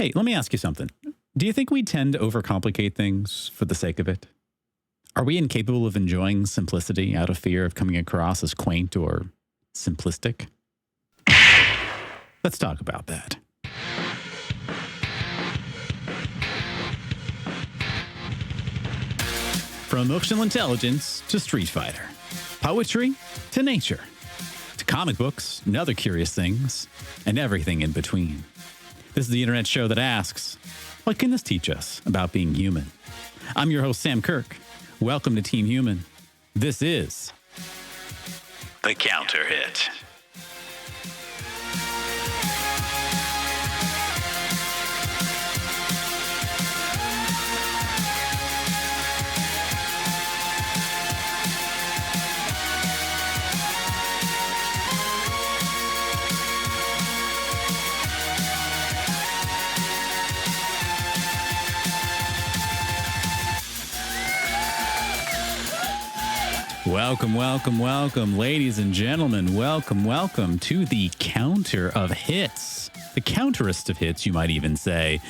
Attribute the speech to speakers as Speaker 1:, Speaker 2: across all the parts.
Speaker 1: Hey, let me ask you something. Do you think we tend to overcomplicate things for the sake of it? Are we incapable of enjoying simplicity out of fear of coming across as quaint or simplistic? Let's talk about that. From emotional intelligence to Street Fighter, poetry to nature, to comic books and other curious things, and everything in between. This is the internet show that asks, what can this teach us about being human? I'm your host, Sam Kirk. Welcome to Team Human. This is The Counter Hit. Welcome, ladies and gentlemen. Welcome to the Counter of Hits. The counterest of hits, you might even say.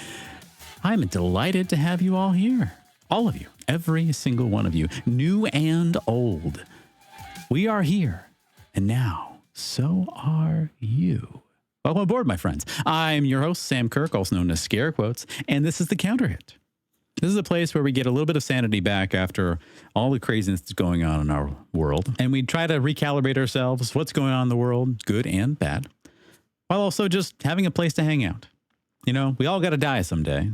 Speaker 1: I'm delighted to have you all here. All of you, every single one of you, new and old. We are here, and now so are you. Welcome aboard, my friends. I'm your host, Sam Kirk, also known as Scare Quotes, and this is the Counter Hit. This is a place where we get a little bit of sanity back after all the craziness that's going on in our world. And we try to recalibrate ourselves, what's going on in the world, good and bad, while also just having a place to hang out. You know, we all got to die someday.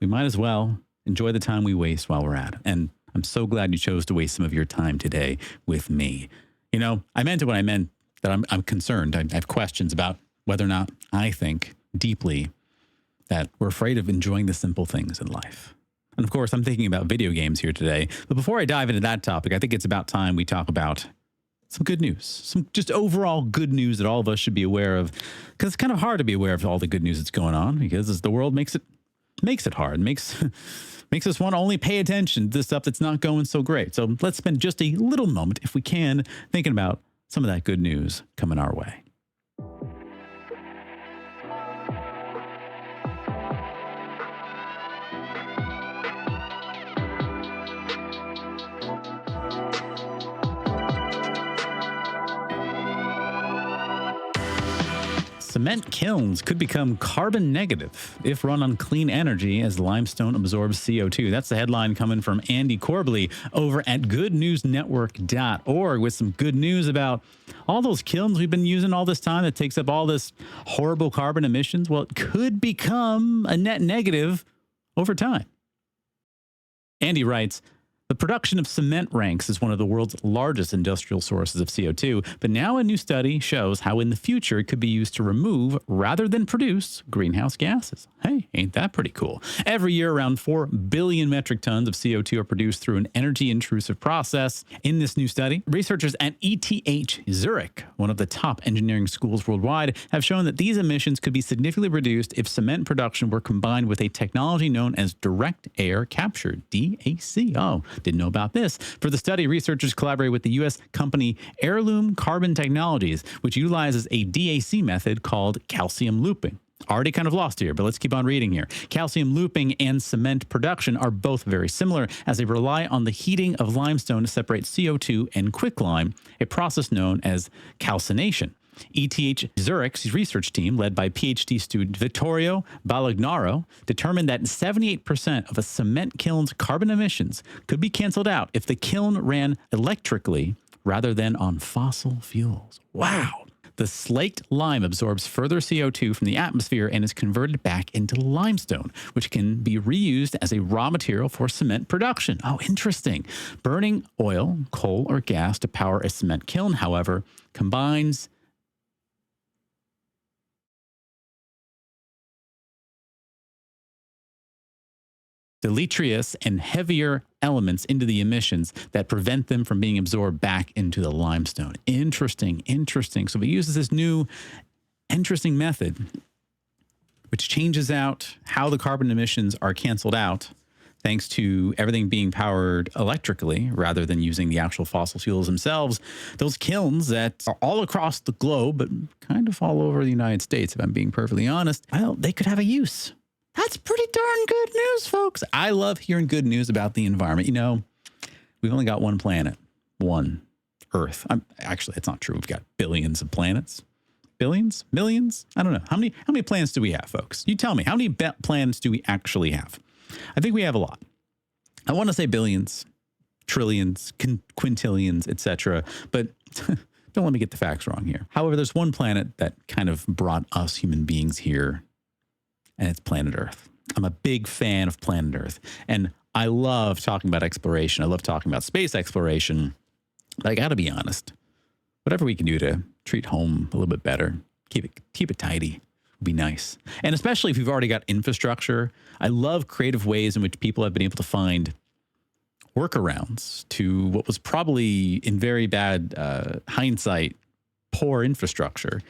Speaker 1: We might as well enjoy the time we waste while we're at it. And I'm so glad you chose to waste some of your time today with me. You know, I meant it when I meant that I'm concerned. I have questions about whether or not I think deeply that we're afraid of enjoying the simple things in life. And of course, I'm thinking about video games here today. But before I dive into that topic, I think it's about time we talk about some good news, some just overall good news that all of us should be aware of. Because it's kind of hard to be aware of all the good news that's going on, because the world makes it hard, makes us want to only pay attention to the stuff that's not going so great. So let's spend just a little moment, if we can, thinking about some of that good news coming our way. Cement kilns could become carbon negative if run on clean energy as limestone absorbs CO2. That's the headline coming from Andy Corbley over at goodnewsnetwork.org with some good news about all those kilns we've been using all this time that takes up all this horrible carbon emissions. Well, it could become a net negative over time. Andy writes, the production of cement ranks is one of the world's largest industrial sources of CO2, but now a new study shows how in the future it could be used to remove rather than produce greenhouse gases. Hey, ain't that pretty cool? Every year, around 4 billion metric tons of CO2 are produced through an energy-intrusive process. In this new study, researchers at ETH Zurich, one of the top engineering schools worldwide, have shown that these emissions could be significantly reduced if cement production were combined with a technology known as direct air capture, DAC. Oh, didn't know about this. For the study, researchers collaborated with the U.S. company Heirloom Carbon Technologies, which utilizes a DAC method called calcium looping. Already kind of lost here, but let's keep on reading here. Calcium looping and cement production are both very similar, as they rely on the heating of limestone to separate CO2 and quicklime, a process known as calcination. ETH Zurich's research team, led by PhD student Vittorio Balagnaro, determined that 78% of a cement kiln's carbon emissions could be canceled out if the kiln ran electrically rather than on fossil fuels. Wow. The slaked lime absorbs further CO2 from the atmosphere and is converted back into limestone, which can be reused as a raw material for cement production. Oh, interesting. Burning oil, coal, or gas to power a cement kiln, however, combines deleterious and heavier elements into the emissions that prevent them from being absorbed back into the limestone. Interesting. So it uses this new interesting method, which changes out how the carbon emissions are canceled out thanks to everything being powered electrically rather than using the actual fossil fuels themselves. Those kilns that are all across the globe, but kind of all over the United States, if I'm being perfectly honest, well, they could have a use. That's pretty darn good news, folks. I love hearing good news about the environment. You know, we've only got one planet, one Earth. Actually, it's not true. We've got billions of planets. Billions? Millions? I don't know. How many planets do we have, folks? You tell me. How many planets do we actually have? I think we have a lot. I want to say billions, trillions, quintillions, etc. But don't let me get the facts wrong here. However, there's one planet that kind of brought us human beings here, and it's planet Earth. I'm a big fan of planet Earth, and I love talking about exploration. I love talking about space exploration. But I got to be honest, whatever we can do to treat home a little bit better, keep it tidy, would be nice. And especially if we've already got infrastructure, I love creative ways in which people have been able to find workarounds to what was probably, in very bad hindsight, poor infrastructure.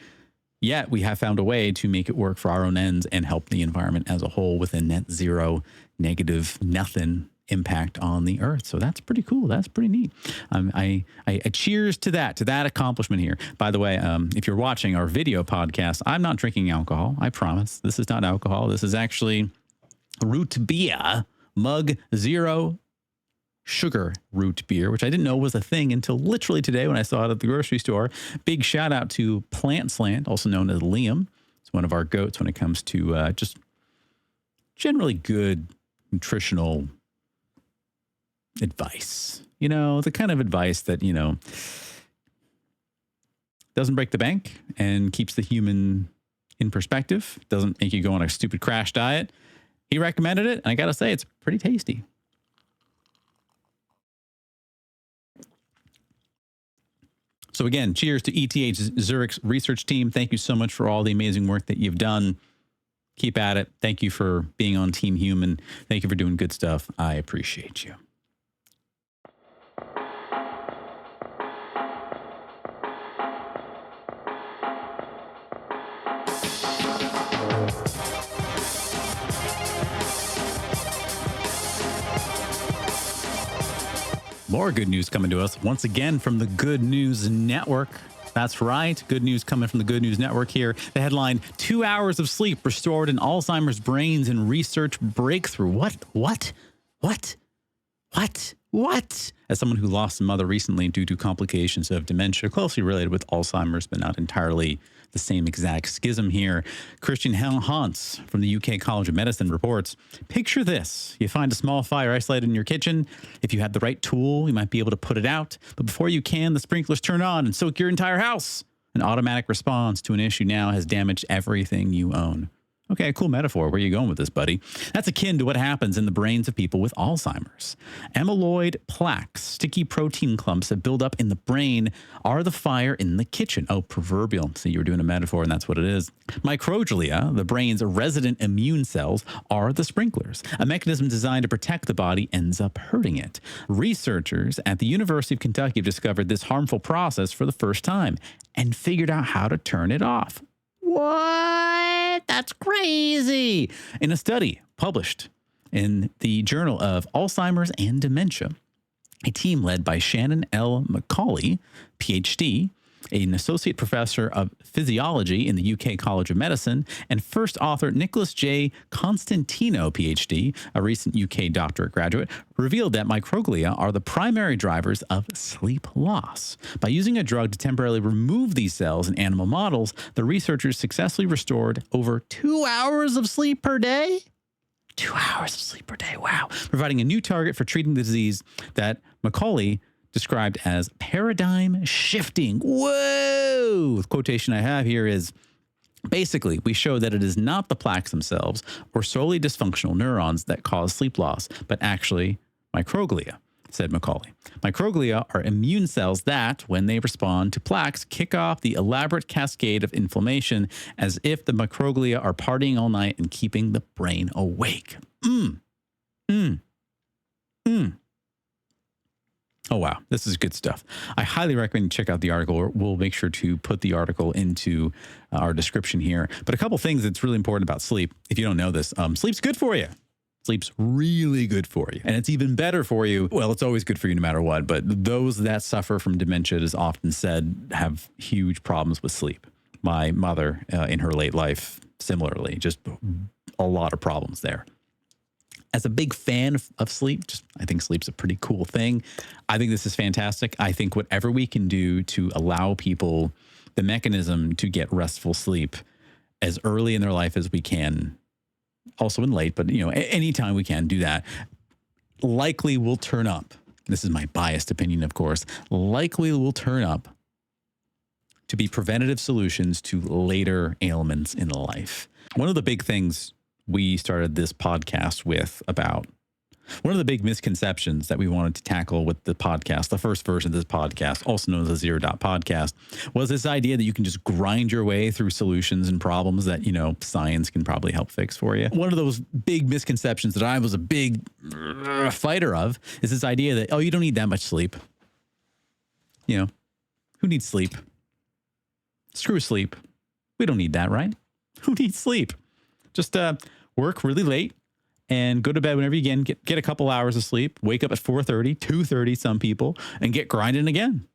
Speaker 1: Yet we have found a way to make it work for our own ends and help the environment as a whole with a net zero, negative, nothing impact on the Earth. So that's pretty cool. That's pretty neat. I cheers to that accomplishment here. By the way, if you're watching our video podcast, I'm not drinking alcohol. I promise. This is not alcohol. This is actually root beer, mug zero sugar root beer, which I didn't know was a thing until literally today when I saw it at the grocery store. Big shout out to Plant Slant, also known as Liam. It's one of our goats when it comes to just generally good nutritional advice. You know, the kind of advice that, you know, doesn't break the bank and keeps the human in perspective, doesn't make you go on a stupid crash diet. He recommended it, and I gotta say, it's pretty tasty. So again, cheers to ETH Zurich's research team. Thank you so much for all the amazing work that you've done. Keep at it. Thank you for being on Team Human. Thank you for doing good stuff. I appreciate you. More good news coming to us once again from the Good News Network. That's right. Good news coming from the Good News Network here. The headline, 2 hours of sleep restored in Alzheimer's brains in research breakthrough. What? As someone who lost a mother recently due to complications of dementia, closely related with Alzheimer's, but not entirely the same exact schism here, Christian Hans from the UK College of Medicine reports, picture this. You find a small fire isolated in your kitchen. If you had the right tool, you might be able to put it out. But before you can, the sprinklers turn on and soak your entire house. An automatic response to an issue now has damaged everything you own. Okay, cool metaphor. Where are you going with this, buddy? That's akin to what happens in the brains of people with Alzheimer's. Amyloid plaques, sticky protein clumps that build up in the brain, are the fire in the kitchen. Oh, proverbial. So you were doing a metaphor, and that's what it is. Microglia, the brain's resident immune cells, are the sprinklers. A mechanism designed to protect the body ends up hurting it. Researchers at the University of Kentucky have discovered this harmful process for the first time and figured out how to turn it off. What? That's crazy. In a study published in the Journal of Alzheimer's and Dementia, a team led by Shannon L. Macaulay, PhD, an associate professor of physiology in the UK College of Medicine, and first author Nicholas J. Constantino, PhD, a recent UK doctorate graduate, revealed that microglia are the primary drivers of sleep loss. By using a drug to temporarily remove these cells in animal models, the researchers successfully restored over 2 hours of sleep per day. 2 hours of sleep per day. Wow. Providing a new target for treating the disease that Macaulay described as paradigm shifting. Whoa! The quotation I have here is, basically, we show that it is not the plaques themselves or solely dysfunctional neurons that cause sleep loss, but actually microglia, said Macaulay. Microglia are immune cells that, when they respond to plaques, kick off the elaborate cascade of inflammation as if the microglia are partying all night and keeping the brain awake. Oh, wow. This is good stuff. I highly recommend you check out the article. We'll make sure to put the article into our description here. But a couple things that's really important about sleep. If you don't know this, sleep's good for you. Sleep's really good for you. And it's even better for you. Well, it's always good for you no matter what. But those that suffer from dementia, it is often said, have huge problems with sleep. My mother in her late life, similarly, just a lot of problems there. As a big fan of sleep, I think sleep's a pretty cool thing. I think this is fantastic. I think whatever we can do to allow people the mechanism to get restful sleep as early in their life as we can, also in late, but anytime we can do that, likely will turn up. This is my biased opinion, of course. Likely will turn up to be preventative solutions to later ailments in life. One of the big things we started this podcast with about one of the big misconceptions that we wanted to tackle with the podcast, the first version of this podcast, also known as the Zero Dot Podcast, was this idea that you can just grind your way through solutions and problems that, science can probably help fix for you. One of those big misconceptions that I was a big fighter of is this idea that, you don't need that much sleep. Who needs sleep? Screw sleep. We don't need that, right? Who needs sleep? Just work really late and go to bed whenever you can, get a couple hours of sleep, wake up at 4:30, 2:30, some people, and get grinding again.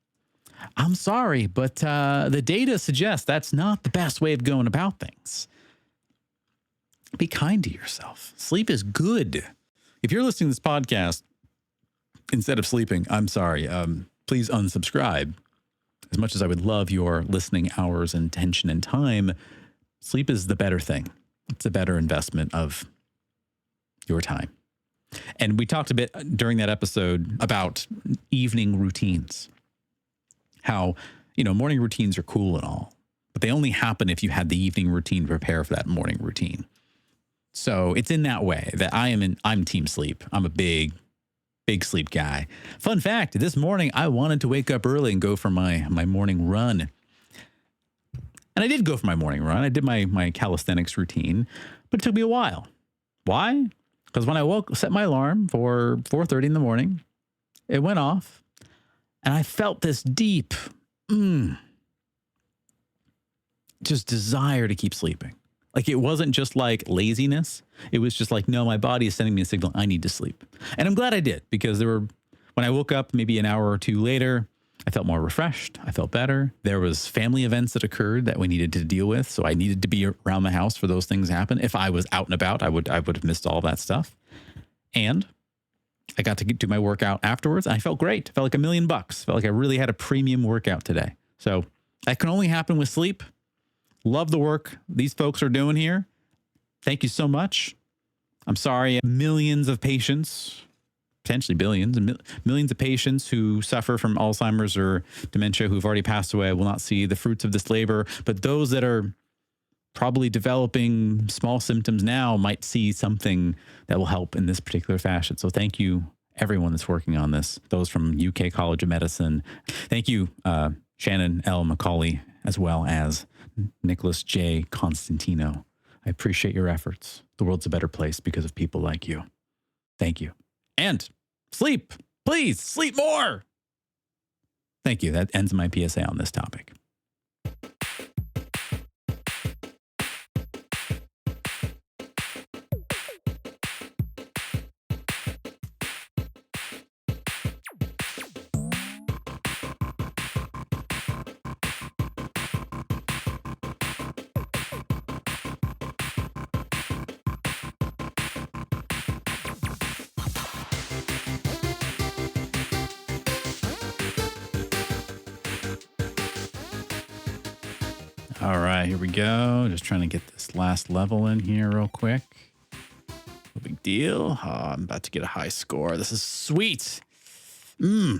Speaker 1: I'm sorry, but the data suggests that's not the best way of going about things. Be kind to yourself. Sleep is good. If you're listening to this podcast instead of sleeping, I'm sorry. Please unsubscribe. As much as I would love your listening hours and attention and time, sleep is the better thing. It's a better investment of your time. And we talked a bit during that episode about evening routines. How, morning routines are cool and all, but they only happen if you had the evening routine to prepare for that morning routine. So it's in that way that I'm team sleep. I'm a big sleep guy. Fun fact, this morning I wanted to wake up early and go for my morning run. And I did go for my morning run. I did my calisthenics routine, but it took me a while. Why? Because when I set my alarm for 4:30 in the morning, it went off, and I felt this deep, just desire to keep sleeping. Like, it wasn't just like laziness. It was just like, no, my body is sending me a signal. I need to sleep. And I'm glad I did, because when I woke up maybe an hour or two later, I felt more refreshed. I felt better. There was family events that occurred that we needed to deal with. So I needed to be around the house for those things to happen. If I was out and about, I would have missed all that stuff. And I got to do my workout afterwards. I felt great. Felt like $1 million. Felt like I really had a premium workout today. So that can only happen with sleep. Love the work these folks are doing here. Thank you so much. I'm sorry, millions of patients, potentially billions and millions of patients who suffer from Alzheimer's or dementia who've already passed away will not see the fruits of this labor. But those that are probably developing small symptoms now might see something that will help in this particular fashion. So thank you, everyone that's working on this, those from UK College of Medicine. Thank you, Shannon L. McCauley, as well as Nicholas J. Constantino. I appreciate your efforts. The world's a better place because of people like you. Thank you. And sleep, please sleep more. Thank you. That ends my PSA on this topic. All right, here we go. Just trying to get this last level in here real quick. No big deal. Oh, I'm about to get a high score. This is sweet. Oh,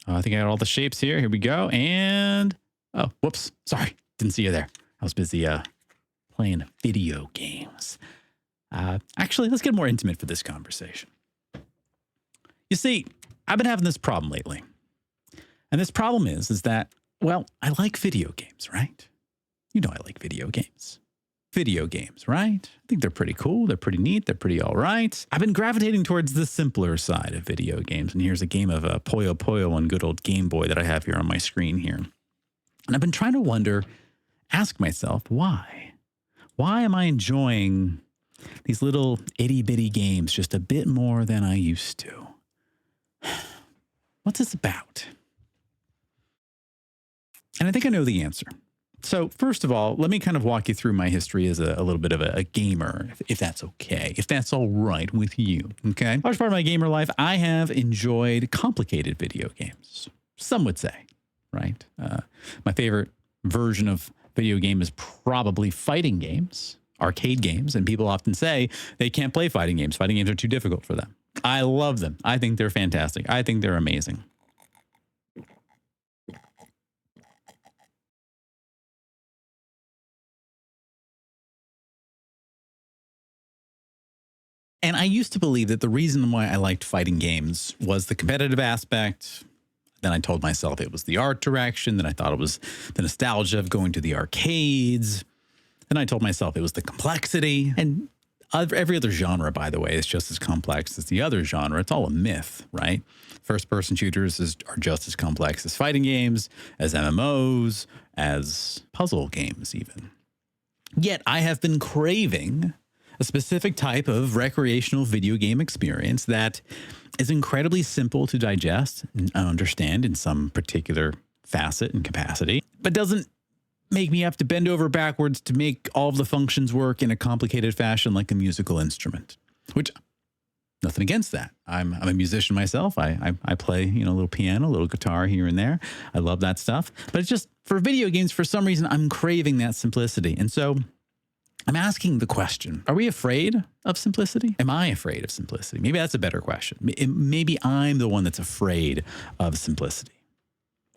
Speaker 1: I think I got all the shapes here. Here we go. And, oh, whoops. Sorry. Didn't see you there. I was busy playing video games. Actually, let's get more intimate for this conversation. You see, I've been having this problem lately. And this problem is that, well, I like video games, right? You know I like video games. Video games, right? I think they're pretty cool. They're pretty neat. They're pretty all right. I've been gravitating towards the simpler side of video games. And here's a game of Puyo Puyo on good old Game Boy that I have here on my screen here. And I've been trying to ask myself, why? Why am I enjoying these little itty-bitty games just a bit more than I used to? What's this about? And I think I know the answer. So first of all, let me kind of walk you through my history as a little bit of a gamer, if that's okay, if that's all right with you. Okay. Large part of my gamer life, I have enjoyed complicated video games. Some would say, right? My favorite version of video game is probably fighting games, arcade games. And people often say they can't play fighting games. Fighting games are too difficult for them. I love them. I think they're fantastic. I think they're amazing. And I used to believe that the reason why I liked fighting games was the competitive aspect. Then I told myself it was the art direction. Then I thought it was the nostalgia of going to the arcades. Then I told myself it was the complexity. And every other genre, by the way, is just as complex as the other genre. It's all a myth, right? First-person shooters are just as complex as fighting games, as MMOs, as puzzle games even. Yet I have been craving a specific type of recreational video game experience that is incredibly simple to digest and understand in some particular facet and capacity, but doesn't make me have to bend over backwards to make all of the functions work in a complicated fashion like a musical instrument, which nothing against that. I'm a musician myself. I play, a little piano, a little guitar here and there. I love that stuff. But it's just for video games, for some reason, I'm craving that simplicity. And so I'm asking the question, are we afraid of simplicity? Am I afraid of simplicity? Maybe that's a better question. Maybe I'm the one that's afraid of simplicity.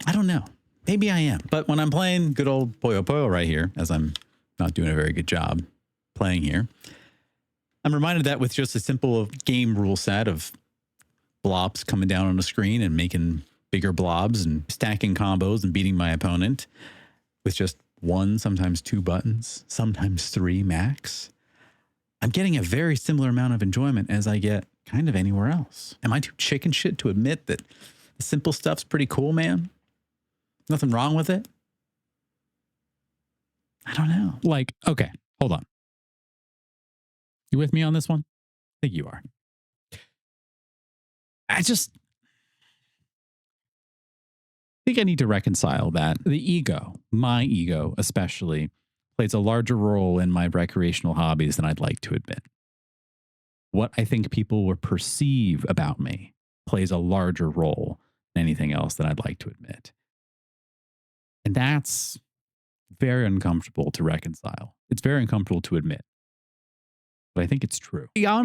Speaker 1: I don't know. Maybe I am. But when I'm playing good old Puyo Puyo right here, as I'm not doing a very good job playing here, I'm reminded that with just a simple game rule set of blobs coming down on the screen and making bigger blobs and stacking combos and beating my opponent with just one, sometimes two buttons, sometimes three max, I'm getting a very similar amount of enjoyment as I get kind of anywhere else. Am I too chicken shit to admit that the simple stuff's pretty cool, man? Nothing wrong with it? I don't know. Like, okay, hold on. You with me on this one? I think you are. I think I need to reconcile that the ego, my ego especially, plays a larger role in my recreational hobbies than I'd like to admit. What I think people will perceive about me plays a larger role than anything else that I'd like to admit. And that's very uncomfortable to reconcile. It's very uncomfortable to admit. But I think it's true. I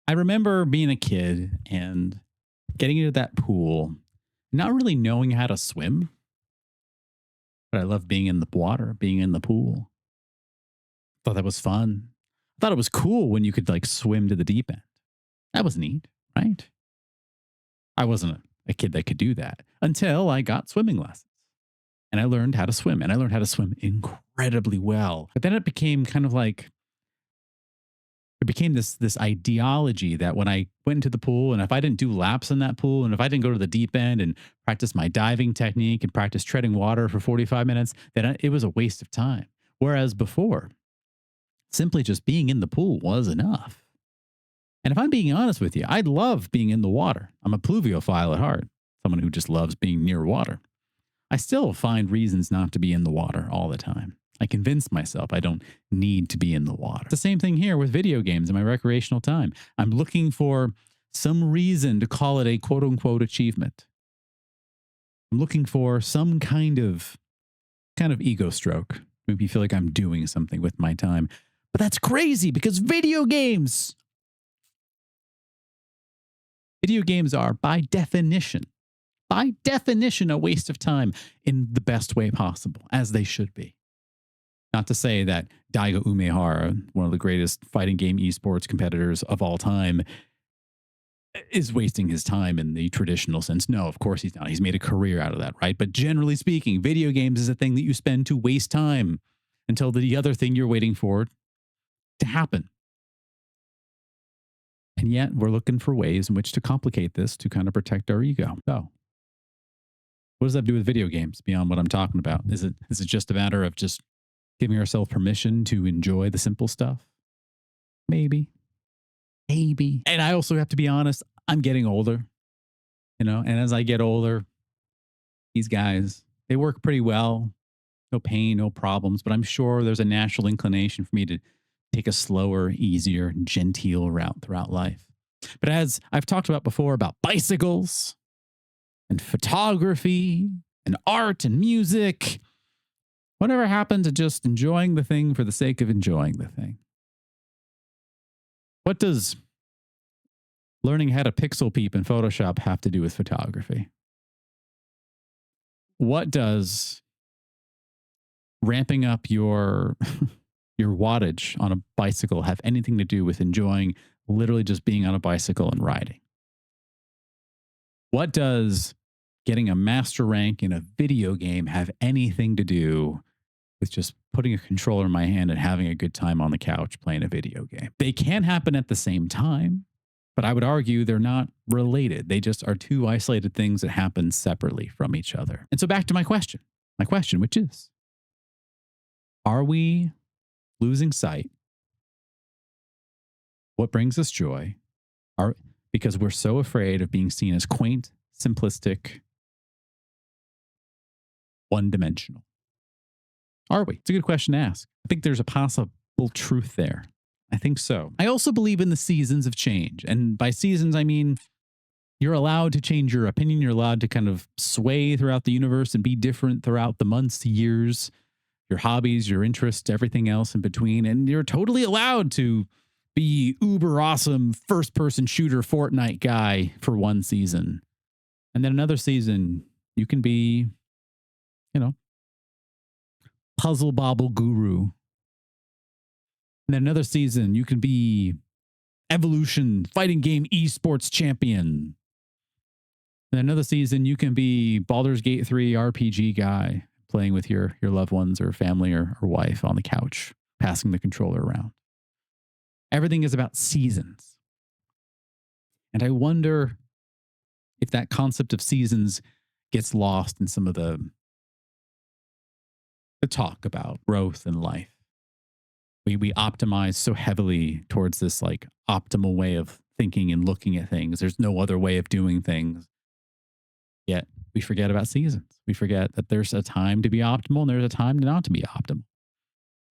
Speaker 1: remember being a kid and getting into that pool, not really knowing how to swim, but I loved being in the water, being in the pool. Thought that was fun. Thought it was cool when you could like swim to the deep end. That was neat, right? I wasn't a kid that could do that until I got swimming lessons. And I learned how to swim, and I learned how to swim incredibly well. But then it became kind of like, it became this ideology that when I went into the pool, and if I didn't do laps in that pool, and if I didn't go to the deep end and practice my diving technique and practice treading water for 45 minutes, then it was a waste of time. Whereas before, simply just being in the pool was enough. And if I'm being honest with you, I love being in the water. I'm a pluviophile at heart, someone who just loves being near water. I still find reasons not to be in the water all the time. I convince myself I don't need to be in the water. It's the same thing here with video games in my recreational time. I'm looking for some reason to call it a quote unquote achievement. I'm looking for some kind of ego stroke. Make me feel like I'm doing something with my time. But that's crazy because video games are by definition, a waste of time in the best way possible, as they should be. Not to say that Daigo Umehara, one of the greatest fighting game esports competitors of all time, is wasting his time in the traditional sense. No, of course he's not. He's made a career out of that, right? But generally speaking, video games is a thing that you spend to waste time until the other thing you're waiting for to happen. And yet we're looking for ways in which to complicate this to kind of protect our ego. So what does that do with video games beyond what I'm talking about? Is it just a matter of just giving ourselves permission to enjoy the simple stuff? Maybe. And I also have to be honest, I'm getting older, and as I get older, these guys, they work pretty well. no pain, no problems, but I'm sure there's a natural inclination for me to take a slower, easier, genteel route throughout life. But as I've talked about before, about bicycles and photography and art and music, whatever happened to just enjoying the thing for the sake of enjoying the thing? What does learning how to pixel peep in Photoshop have to do with photography? What does ramping up your your wattage on a bicycle have anything to do with enjoying literally just being on a bicycle and riding? What does getting a master rank in a video game have anything to do with just putting a controller in my hand and having a good time on the couch playing a video game? They can happen at the same time, but I would argue they're not related. They just are two isolated things that happen separately from each other. And so back to my question, which is, are we losing sight what brings us joy because we're so afraid of being seen as quaint, simplistic, one-dimensional? Are we? It's a good question to ask. I think there's a possible truth there. I think so. I also believe in the seasons of change. And by seasons, I mean, you're allowed to change your opinion. You're allowed to kind of sway throughout the universe and be different throughout the months, years, your hobbies, your interests, everything else in between. And you're totally allowed to be uber awesome first person shooter Fortnite guy for one season. And then another season, you can be, puzzle bobble guru. And then another season, you can be evolution fighting game esports champion. And another season, you can be Baldur's Gate 3 RPG guy playing with your loved ones or family or wife on the couch, passing the controller around. Everything is about seasons. And I wonder if that concept of seasons gets lost in some of the talk about growth in life. We optimize so heavily towards this like optimal way of thinking and looking at things. There's no other way of doing things. Yet we forget about seasons. We forget that there's a time to be optimal and there's a time not to be optimal.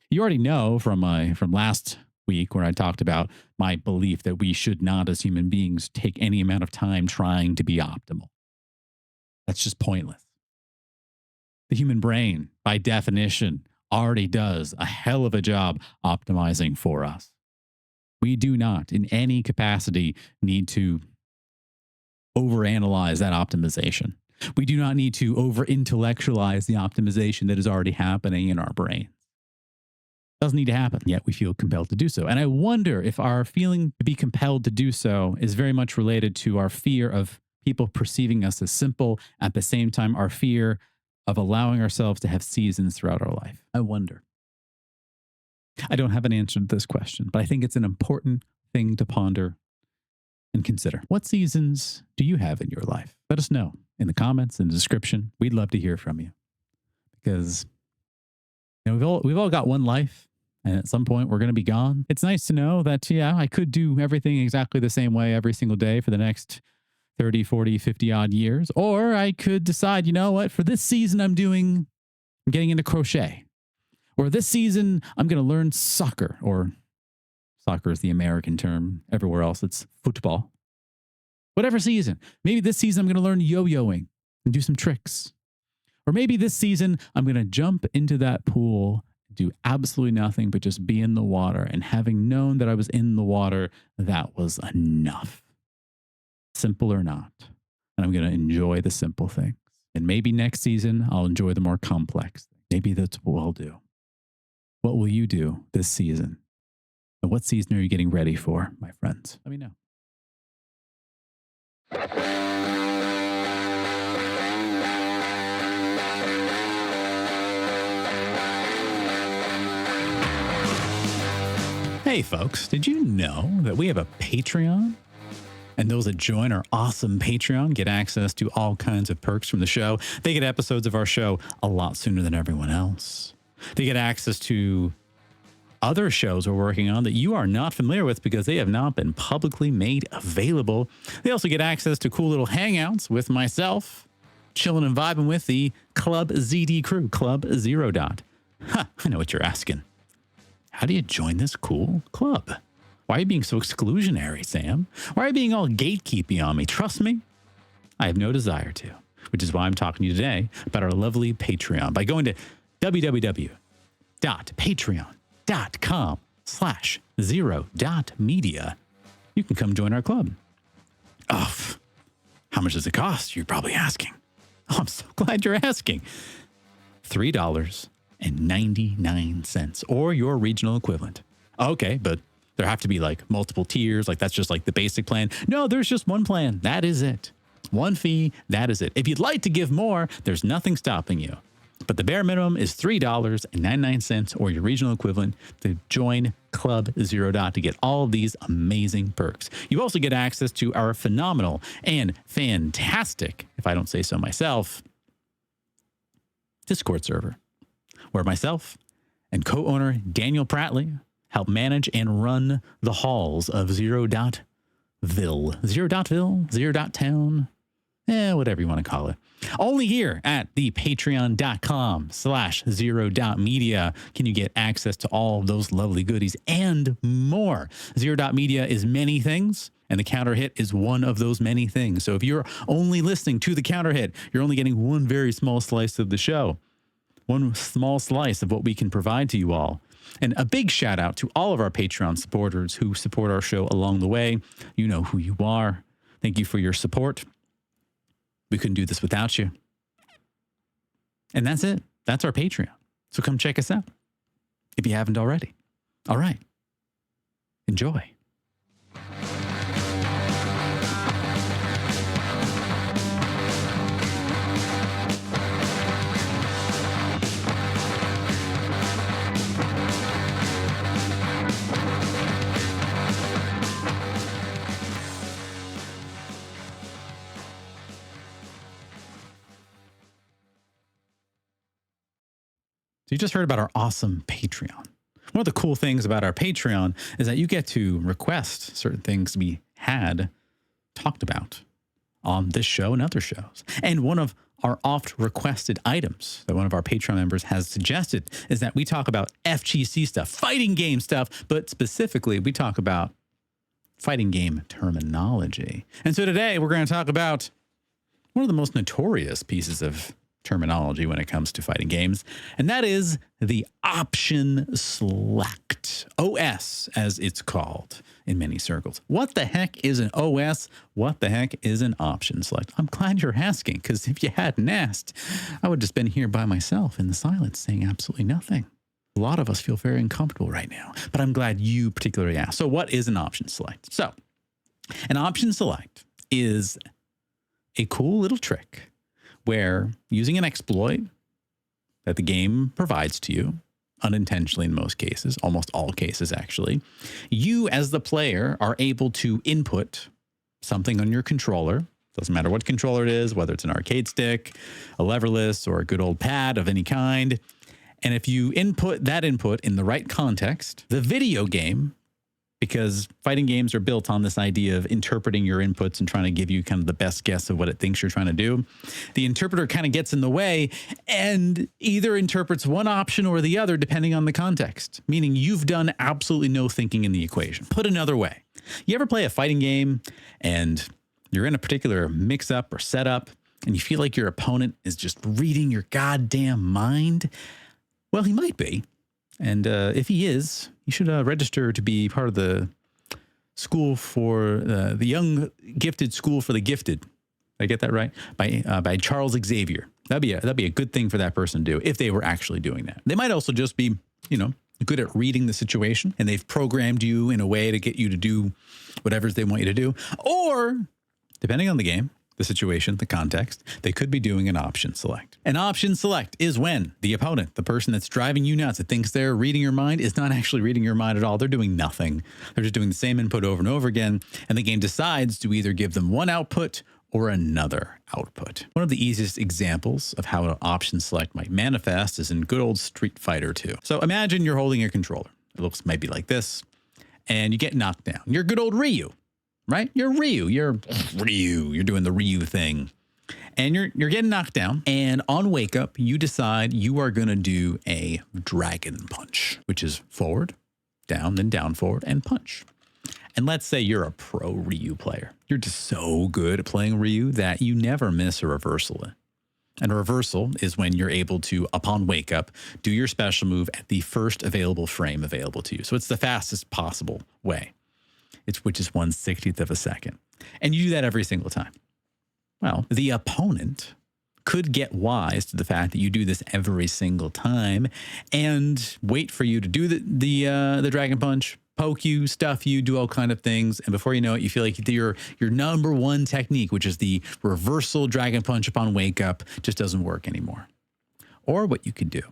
Speaker 1: You already know from last week where I talked about my belief that we should not, as human beings, take any amount of time trying to be optimal. That's just pointless. The human brain, by definition, already does a hell of a job optimizing for us. We do not, in any capacity, need to overanalyze that optimization. We do not need to over-intellectualize the optimization that is already happening in our brain. Doesn't need to happen, yet we feel compelled to do so. And I wonder if our feeling to be compelled to do so is very much related to our fear of people perceiving us as simple, at the same time, our fear of allowing ourselves to have seasons throughout our life. I wonder. I don't have an answer to this question, but I think it's an important thing to ponder and consider. What seasons do you have in your life? Let us know in the comments, in the description. We'd love to hear from you because we've all got one life, and at some point we're going to be gone. It's nice to know that, I could do everything exactly the same way every single day for the next 30, 40, 50 odd years. Or I could decide, for this season I'm getting into crochet. Or this season I'm going to learn soccer, or soccer is the American term. Everywhere else it's football. Whatever season. Maybe this season I'm going to learn yo-yoing and do some tricks. Or maybe this season I'm going to jump into that pool, do absolutely nothing but just be in the water. And having known that I was in the water, that was enough. Simple or not. And I'm going to enjoy the simple things. And maybe next season, I'll enjoy the more complex. Maybe that's what I'll do. What will you do this season? And what season are you getting ready for, my friends? Let me know. Hey, folks, did you know that we have a Patreon? And those that join our awesome Patreon get access to all kinds of perks from the show. They get episodes of our show a lot sooner than everyone else. They get access to other shows we're working on that you are not familiar with because they have not been publicly made available. They also get access to cool little hangouts with myself, chilling and vibing with the Club ZD crew, Club Zero Dot. I know what you're asking. How do you join this cool club? Why are you being so exclusionary, Sam? Why are you being all gatekeepy on me? Trust me, I have no desire to, which is why I'm talking to you today about our lovely Patreon. By going to www.patreon.com/zero.media, you can come join our club. Oh, how much does it cost? You're probably asking. Oh, I'm so glad you're asking. $3.99 or your regional equivalent. Okay, but there have to be like multiple tiers. Like that's just like the basic plan. No, there's just one plan. That is it. One fee. That is it. If you'd like to give more, there's nothing stopping you. But the bare minimum is $3.99 or your regional equivalent to join Club Zero Dot to get all of these amazing perks. You also get access to our phenomenal and fantastic, if I don't say so myself, Discord server, where myself and co-owner Daniel Prattley help manage and run the halls of Zero Dotville, Zero Dot Town, whatever you want to call it. Only here at the patreon.com/zero.media can you get access to all of those lovely goodies and more. Zero.media is many things, and the counter hit is one of those many things. So if you're only listening to the counter hit, you're only getting one very small slice of the show, one small slice of what we can provide to you all. And a big shout out to all of our Patreon supporters who support our show along the way. You know who you are. Thank you for your support. We couldn't do this without you. And that's it. That's our Patreon. So come check us out if you haven't already. All right. Enjoy. So you just heard about our awesome Patreon. One of the cool things about our Patreon is that you get to request certain things to be talked about on this show and other shows. And one of our oft requested items that one of our Patreon members has suggested is that we talk about FGC stuff, fighting game stuff, but specifically we talk about fighting game terminology. And so today we're going to talk about one of the most notorious pieces of terminology when it comes to fighting games, and that is the option select, OS as it's called in many circles. What the heck is an OS? What the heck is an option select? I'm glad you're asking, because if you hadn't asked, I would have just been here by myself in the silence saying absolutely nothing. A lot of us feel very uncomfortable right now, but I'm glad you particularly asked. So what is an option select? So an option select is a cool little trick where using an exploit that the game provides to you, unintentionally in most cases, almost all cases actually, you as the player are able to input something on your controller. Doesn't matter what controller it is, whether it's an arcade stick, a leverless, or a good old pad of any kind. And if you input that input in the right context, the video game, because fighting games are built on this idea of interpreting your inputs and trying to give you kind of the best guess of what it thinks you're trying to do. The interpreter kind of gets in the way and either interprets one option or the other, depending on the context, meaning you've done absolutely no thinking in the equation. Put another way, you ever play a fighting game and you're in a particular mix-up or setup and you feel like your opponent is just reading your goddamn mind? Well, he might be. And if he is, you should register to be part of the school for the Young Gifted School for the Gifted. Did I get that right? By Charles Xavier. That'd be a good thing for that person to do if they were actually doing that. They might also just be, good at reading the situation, and they've programmed you in a way to get you to do whatever they want you to do. Or, depending on the game, the situation, the context, they could be doing an option select. An option select is when the opponent, the person that's driving you nuts, that thinks they're reading your mind, is not actually reading your mind at all. They're doing nothing. They're just doing the same input over and over again, and the game decides to either give them one output or another output. One of the easiest examples of how an option select might manifest is in good old Street Fighter 2. So imagine you're holding a controller. It looks maybe like this, and you get knocked down. You're good old Ryu. Right? You're Ryu. You're doing the Ryu thing. and you're getting knocked down. And on wake up, you decide you are going to do a dragon punch, which is forward, down, then down, forward, and punch. And let's say you're a pro Ryu player. You're just so good at playing Ryu that you never miss a reversal. And a reversal is when you're able to, upon wake up, do your special move at the first available frame available to you. So it's the fastest possible way, which is 1/60th of a second. And you do that every single time. Well, the opponent could get wise to the fact that you do this every single time and wait for you to do the dragon punch, poke you, stuff you, do all kind of things. And before you know it, you feel like your number one technique, which is the reversal dragon punch upon wake up, just doesn't work anymore. Or what you could do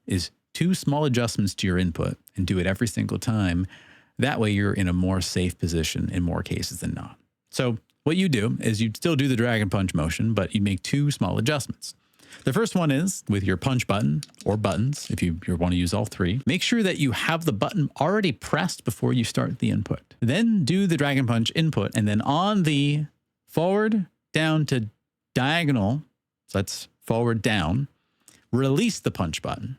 Speaker 1: is 2 small adjustments to your input and do it every single time. That way you're in a more safe position in more cases than not. So what you do is you still do the dragon punch motion, but you make 2 small adjustments. The first one is with your punch button or buttons, if you want to use all 3, make sure that you have the button already pressed before you start the input. Then do the dragon punch input, and then on the forward, down to diagonal, so that's forward, down, release the punch button,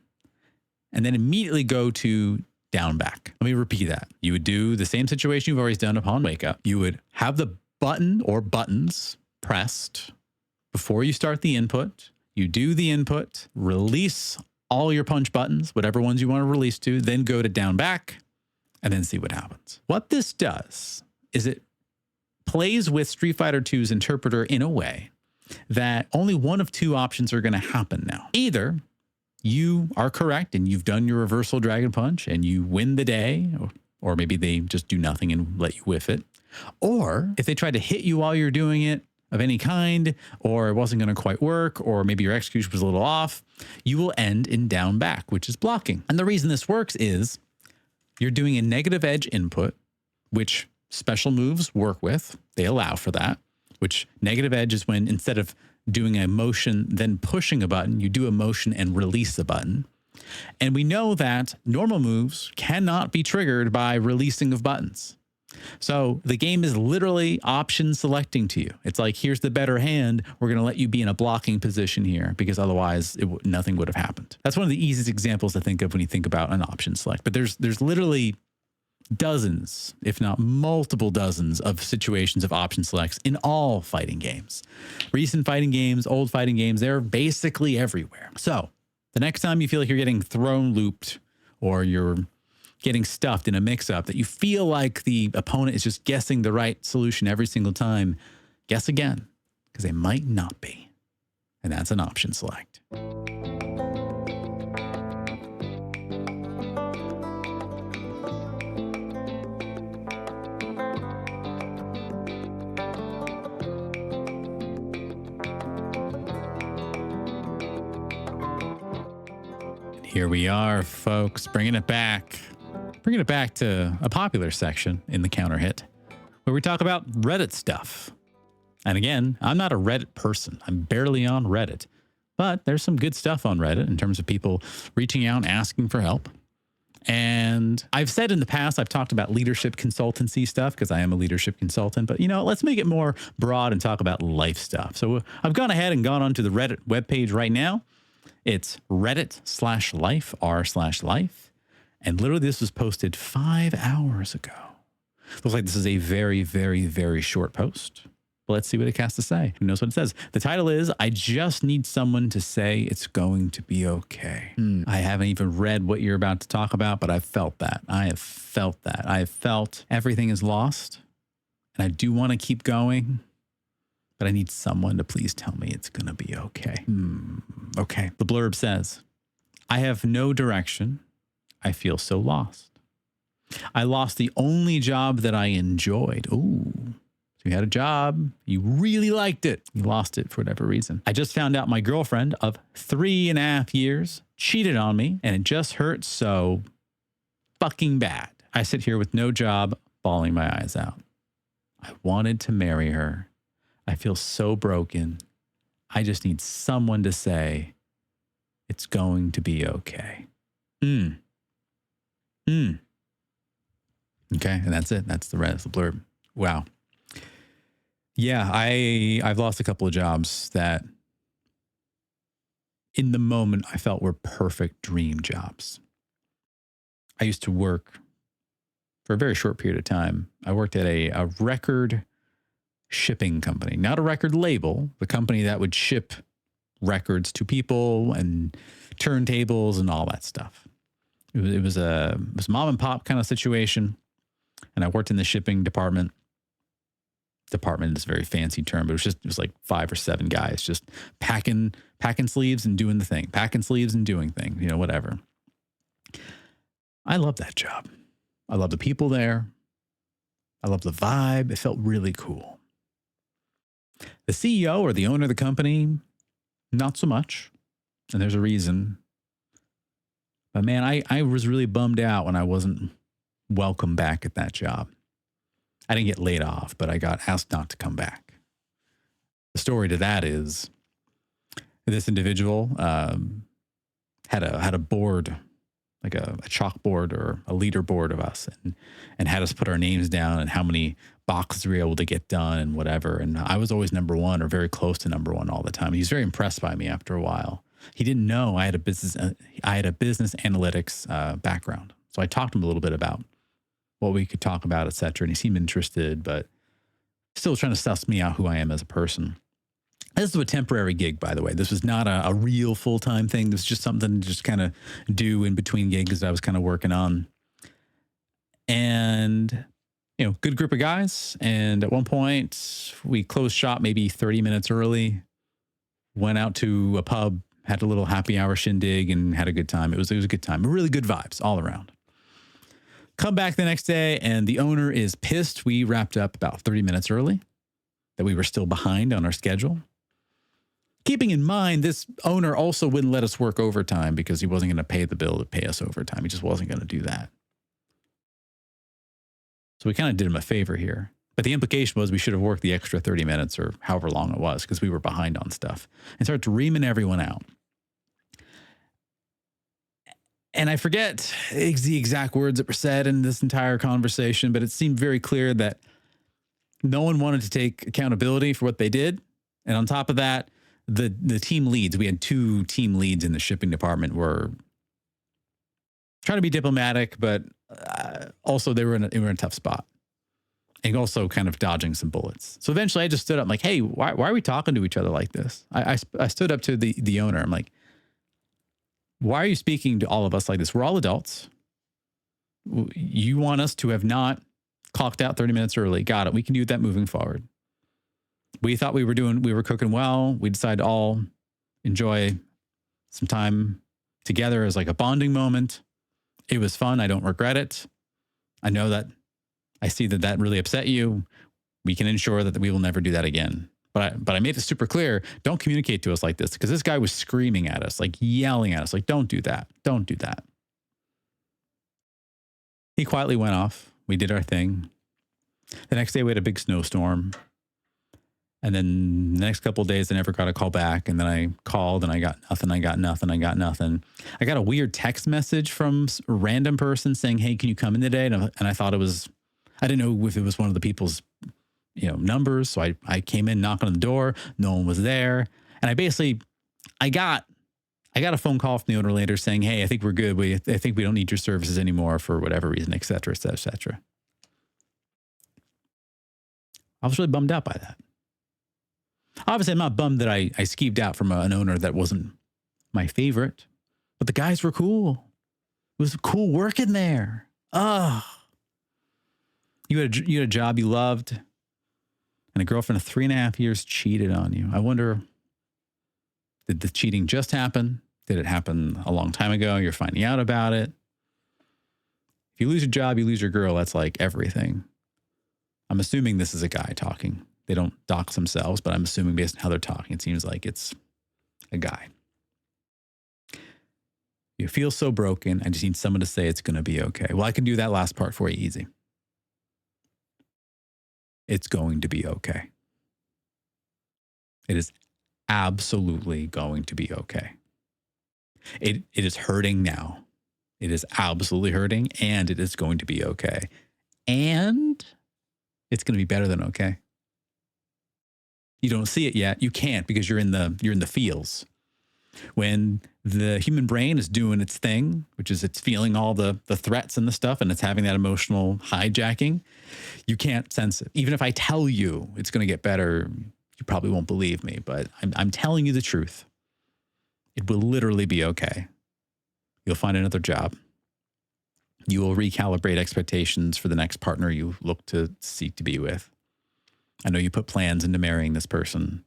Speaker 1: and then immediately go to down, back. Let me repeat that. You would do the same situation you've always done upon wake up. You would have the button or buttons pressed before you start the input. You do the input, release all your punch buttons, whatever ones you want to release to, then go to down, back, and then see what happens. What this does is it plays with Street Fighter II's interpreter in a way that only one of 2 options are going to happen now. Either you are correct and you've done your reversal dragon punch and you win the day, or maybe they just do nothing and let you whiff it. Or if they try to hit you while you're doing it, of any kind, or it wasn't going to quite work, or maybe your execution was a little off, you will end in down, back, which is blocking. And the reason this works is you're doing a negative edge input, which special moves work with. They allow for that, which negative edge is when instead of doing a motion, then pushing a button, you do a motion and release the button. And we know that normal moves cannot be triggered by releasing of buttons. So the game is literally option selecting to you. It's like, here's the better hand. We're going to let you be in a blocking position here because otherwise nothing would have happened. That's one of the easiest examples to think of when you think about an option select. But there's literally dozens, if not multiple dozens of situations of option selects in all fighting games. Recent fighting games, old fighting games, they're basically everywhere. So the next time you feel like you're getting thrown looped or you're getting stuffed in a mix-up, that you feel like the opponent is just guessing the right solution every single time, guess again, because they might not be. And that's an option select. Here we are, folks, bringing it back to a popular section in the Counter Hit where we talk about Reddit stuff. And again, I'm not a Reddit person. I'm barely on Reddit, but there's some good stuff on Reddit in terms of people reaching out and asking for help. And I've said in the past, I've talked about leadership consultancy stuff because I am a leadership consultant, but let's make it more broad and talk about life stuff. So I've gone ahead and gone onto the Reddit webpage right now. It's Reddit/life, r/life. And literally this was posted 5 hours ago. Looks like this is a very, very, very short post. But let's see what it has to say. Who knows what it says? The title is, I just need someone to say it's going to be okay. I haven't even read what you're about to talk about, but I've felt that. I have felt that. I have felt everything is lost. And I do want to keep going. But I need someone to please tell me it's going to be okay. Okay. The blurb says, I have no direction. I feel so lost. I lost the only job that I enjoyed. Ooh. So you had a job. You really liked it. You lost it for whatever reason. I just found out my girlfriend of 3.5 years cheated on me, and it just hurts so fucking bad. I sit here with no job, bawling my eyes out. I wanted to marry her. I feel so broken. I just need someone to say, it's going to be okay. Okay, and that's it. That's the rest of the blurb. Wow. Yeah, I've lost a couple of jobs that in the moment I felt were perfect dream jobs. I used to work for a very short period of time. I worked at a record shipping company, not a record label, the company that would ship records to people and turntables and all that stuff. It was a mom and pop kind of situation, and I worked in the shipping department. Department is a very fancy term, but it was like 5 or 7 guys just packing sleeves and doing the thing, packing sleeves and doing things, whatever. I love that job. I love the people there. I love the vibe. It felt really cool. The CEO or the owner of the company, not so much. And there's a reason. But man, I was really bummed out when I wasn't welcome back at that job. I didn't get laid off, but I got asked not to come back. The story to that is this individual had a board, like a chalkboard or a leaderboard of us, and had us put our names down and how many boxes we were able to get done and whatever. And I was always number one or very close to number one all the time. He was very impressed by me after a while. He didn't know I had a business analytics background. So I talked to him a little bit about what we could talk about, et cetera. And he seemed interested, but still trying to suss me out who I am as a person. This is a temporary gig, by the way. This was not a real full-time thing. This was just something to just kind of do in between gigs I was kind of working on. And, good group of guys. And at one point, we closed shop maybe 30 minutes early, went out to a pub, had a little happy hour shindig, and had a good time. It was a good time. Really good vibes all around. Come back the next day, and the owner is pissed. We wrapped up about 30 minutes early, that we were still behind on our schedule. Keeping in mind, this owner also wouldn't let us work overtime because he wasn't going to pay the bill to pay us overtime. He just wasn't going to do that. So we kind of did him a favor here. But the implication was we should have worked the extra 30 minutes or however long it was because we were behind on stuff and started reaming everyone out. And I forget the exact words that were said in this entire conversation, but it seemed very clear that no one wanted to take accountability for what they did. And on top of that, the team leads, we had 2 team leads in the shipping department, were trying to be diplomatic, but also they were in a tough spot and also kind of dodging some bullets. So eventually I just stood up, I'm like, hey, why are we talking to each other like this? I stood up to the owner. I'm like, why are you speaking to all of us like this? We're all adults. You want us to have not clocked out 30 minutes early. Got it. We can do that moving forward. We thought we were cooking well. We decided to all enjoy some time together as like a bonding moment. It was fun. I don't regret it. I know that I see that really upset you. We can ensure that we will never do that again. But I made it super clear, don't communicate to us like this, because this guy was screaming at us, like yelling at us, like, don't do that. Don't do that. He quietly went off. We did our thing. The next day we had a big snowstorm. And then the next couple of days I never got a call back. And then I called and I got nothing. I got a weird text message from a random person saying, hey, can you come in today? And I thought I didn't know if it was one of the people's numbers. So I came in, knocked on the door. No one was there. And I got a phone call from the owner later saying, hey, I think we're good. I think we don't need your services anymore for whatever reason, et cetera, et cetera, et cetera. I was really bummed out by that. Obviously, I'm not bummed that I skeeved out from an owner that wasn't my favorite, but the guys were cool. It was cool working there. Oh, you had a job you loved, and a girlfriend of 3.5 years cheated on you. I wonder, did the cheating just happen? Did it happen a long time ago? You're finding out about it. If you lose your job, you lose your girl. That's like everything. I'm assuming this is a guy talking. They don't dox themselves, but I'm assuming based on how they're talking, it seems like it's a guy. You feel so broken. I just need someone to say it's going to be okay. Well, I can do that last part for you easy. It's going to be okay. It is absolutely going to be okay. It is hurting now. It is absolutely hurting, and it is going to be okay. And it's going to be better than okay. You don't see it yet. You can't because you're in the feels. When the human brain is doing its thing, which is it's feeling all the threats and the stuff, and it's having that emotional hijacking, you can't sense it. Even if I tell you it's going to get better, you probably won't believe me, but I'm telling you the truth. It will literally be okay. You'll find another job. You will recalibrate expectations for the next partner you look to seek to be with. I know you put plans into marrying this person.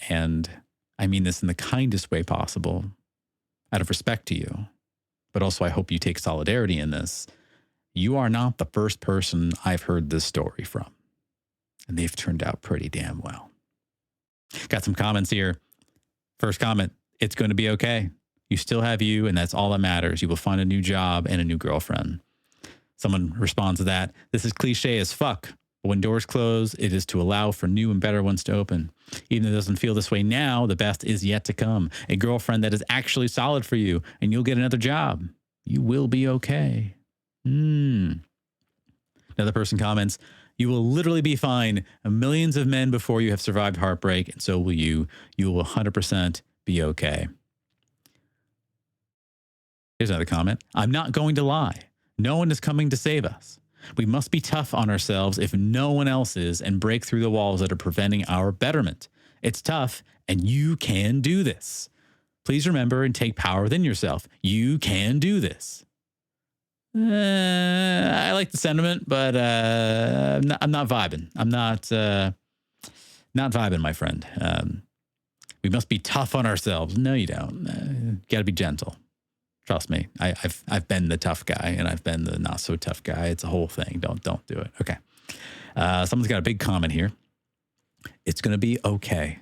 Speaker 1: And I mean this in the kindest way possible, out of respect to you. But also, I hope you take solidarity in this. You are not the first person I've heard this story from. And they've turned out pretty damn well. Got some comments here. First comment, it's going to be okay. You still have you, and that's all that matters. You will find a new job and a new girlfriend. Someone responds to that. This is cliche as fuck. But when doors close, it is to allow for new and better ones to open. Even if it doesn't feel this way now, the best is yet to come. A girlfriend that is actually solid for you, and you'll get another job. You will be okay. Another person comments, you will literally be fine. Millions of men before you have survived heartbreak, and so will you. You will 100% be okay. Here's another comment. I'm not going to lie. No one is coming to save us. We must be tough on ourselves if no one else is and break through the walls that are preventing our betterment. It's tough, and you can do this. Please remember and take power within yourself. You can do this. I like the sentiment, but I'm not vibing. I'm not vibing, my friend. We must be tough on ourselves. No, you don't. Got to be gentle. Trust me. I've been the tough guy, and I've been the not so tough guy. It's a whole thing. Don't do it. Okay. Someone's got a big comment here. It's going to be okay.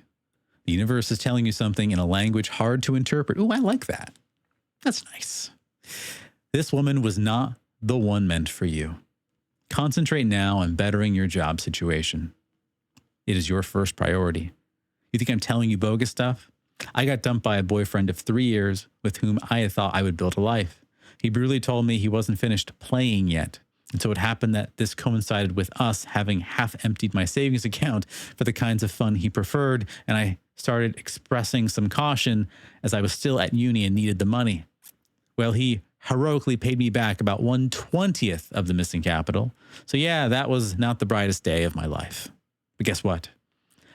Speaker 1: The universe is telling you something in a language hard to interpret. Ooh, I like that. That's nice. This woman was not the one meant for you. Concentrate now on bettering your job situation. It is your first priority. You think I'm telling you bogus stuff? I got dumped by a boyfriend of 3 years with whom I had thought I would build a life. He brutally told me he wasn't finished playing yet. And so it happened that this coincided with us having half emptied my savings account for the kinds of fun he preferred. And I started expressing some caution as I was still at uni and needed the money. Well, he heroically paid me back about 1/20th of the missing capital. So yeah, that was not the brightest day of my life. But guess what?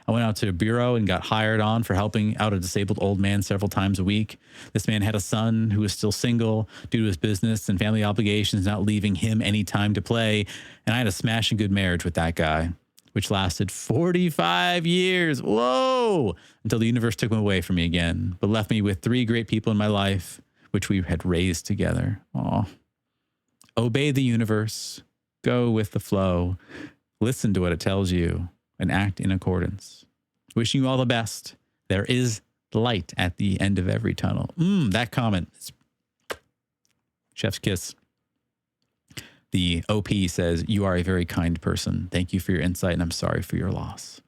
Speaker 1: I went out to a bureau and got hired on for helping out a disabled old man several times a week. This man had a son who was still single due to his business and family obligations not leaving him any time to play. And I had a smashing good marriage with that guy, which lasted 45 years. Whoa! Until the universe took him away from me again, but left me with 3 great people in my life, which we had raised together. Aw. Obey the universe. Go with the flow. Listen to what it tells you and act in accordance. Wishing you all the best. There is light at the end of every tunnel. That comment is chef's kiss. The OP says, you are a very kind person. Thank you for your insight, and I'm sorry for your loss.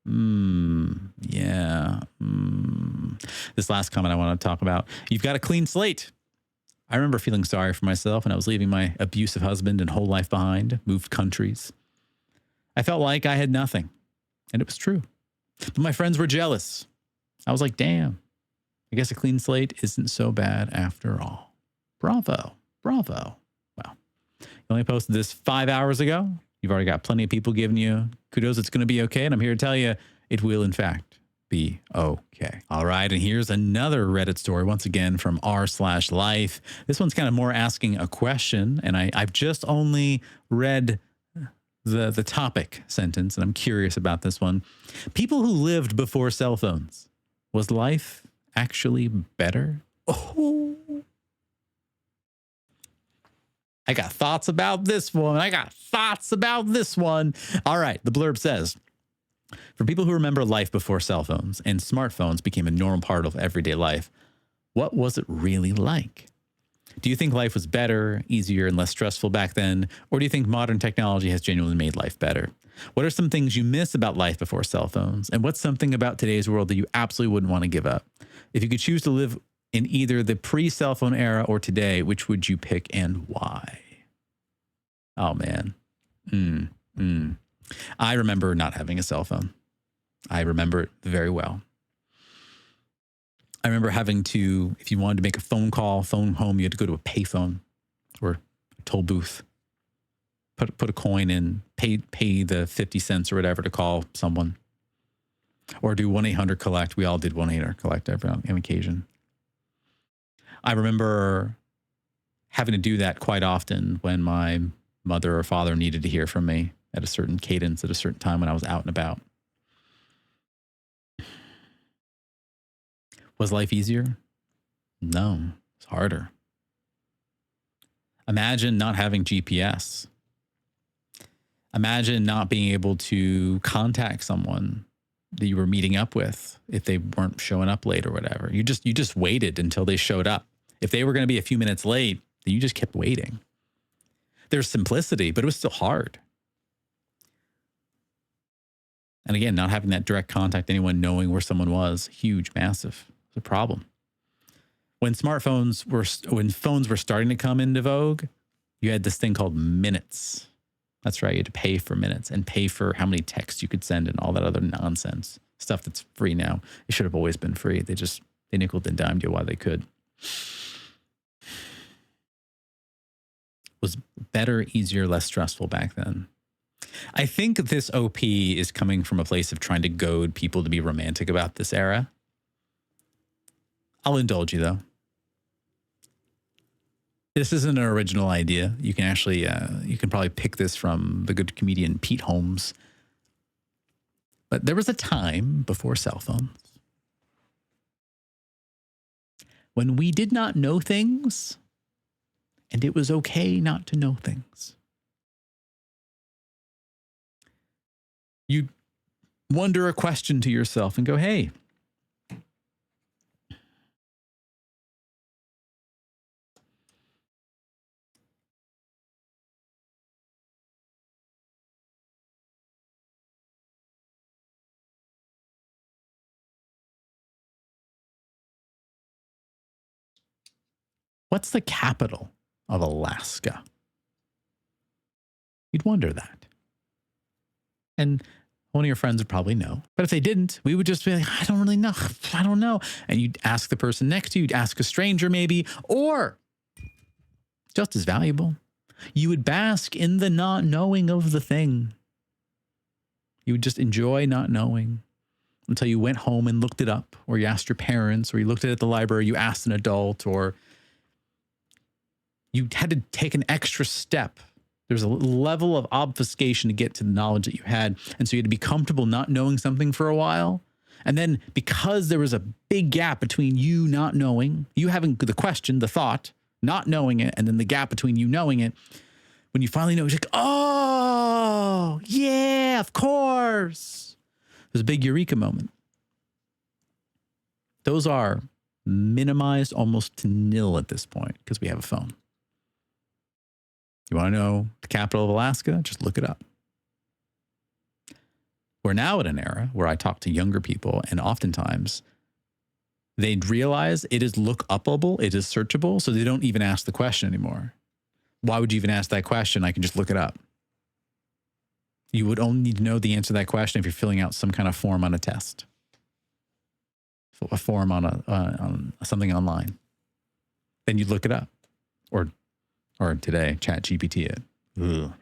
Speaker 1: Yeah. This last comment I want to talk about. You've got a clean slate. I remember feeling sorry for myself when I was leaving my abusive husband and whole life behind, moved countries. I felt like I had nothing, and it was true. But my friends were jealous. I was like, damn, I guess a clean slate isn't so bad after all. Bravo. Bravo. Wow. You only posted this 5 hours ago. You've already got plenty of people giving you kudos. It's going to be okay. And I'm here to tell you it will, in fact, be okay. All right. And here's another Reddit story, once again, from r/life. This one's kind of more asking a question. And I've just only read the topic sentence, and I'm curious about this one. People who lived before cell phones. Was life actually better? Oh, I got thoughts about this one. All right. The blurb says, for people who remember life before cell phones and smartphones became a normal part of everyday life, what was it really like? Do you think life was better, easier, and less stressful back then? Or do you think modern technology has genuinely made life better? What are some things you miss about life before cell phones? And what's something about today's world that you absolutely wouldn't want to give up? If you could choose to live in either the pre-cell phone era or today, which would you pick and why? Oh, man. I remember not having a cell phone. I remember it very well. I remember having to, if you wanted to make a phone call, phone home, you had to go to a payphone or a toll booth, put a coin in, pay the 50 cents or whatever to call someone, or do 1-800-COLLECT. We all did 1-800-COLLECT on occasion. I remember having to do that quite often when my mother or father needed to hear from me at a certain cadence at a certain time when I was out and about. Was life easier? No, it's harder. Imagine not having GPS. Imagine not being able to contact someone that you were meeting up with if they weren't showing up late or whatever. You just waited until they showed up. If they were going to be a few minutes late, then you just kept waiting. There's simplicity, but it was still hard. And again, not having that direct contact, anyone knowing where someone was, huge, massive. It's a problem. When phones were starting to come into vogue, you had this thing called minutes. That's right. You had to pay for minutes and pay for how many texts you could send and all that other nonsense. Stuff that's free now. It should have always been free. They nickeled and dimed you while they could. Was better, easier, less stressful back then. I think this OP is coming from a place of trying to goad people to be romantic about this era. I'll indulge you, though. This isn't an original idea. You can actually, you can probably pick this from the good comedian Pete Holmes. But there was a time before cell phones when we did not know things, and it was okay not to know things. You wonder a question to yourself and go, hey, what's the capital of Alaska? You'd wonder that. And one of your friends would probably know. But if they didn't, we would just be like, I don't really know. I don't know. And you'd ask the person next to you, you'd ask a stranger maybe, or just as valuable, you would bask in the not knowing of the thing. You would just enjoy not knowing until you went home and looked it up, or you asked your parents, or you looked at it at the library, you asked an adult, or you had to take an extra step. There's a level of obfuscation to get to the knowledge that you had. And so you had to be comfortable not knowing something for a while. And then because there was a big gap between you not knowing, you having the question, the thought, not knowing it, and then the gap between you knowing it, when you finally know, you're like, oh, yeah, of course. There's a big eureka moment. Those are minimized almost to nil at this point because we have a phone. You want to know the capital of Alaska? Just look it up. We're now at an era where I talk to younger people, and oftentimes they'd realize it is look upable, it is searchable, so they don't even ask the question anymore. Why would you even ask that question? I can just look it up. You would only need to know the answer to that question if you're filling out some kind of form on a test, a form on something online. Then you'd look it up, or today, Chat GPT it. Ugh.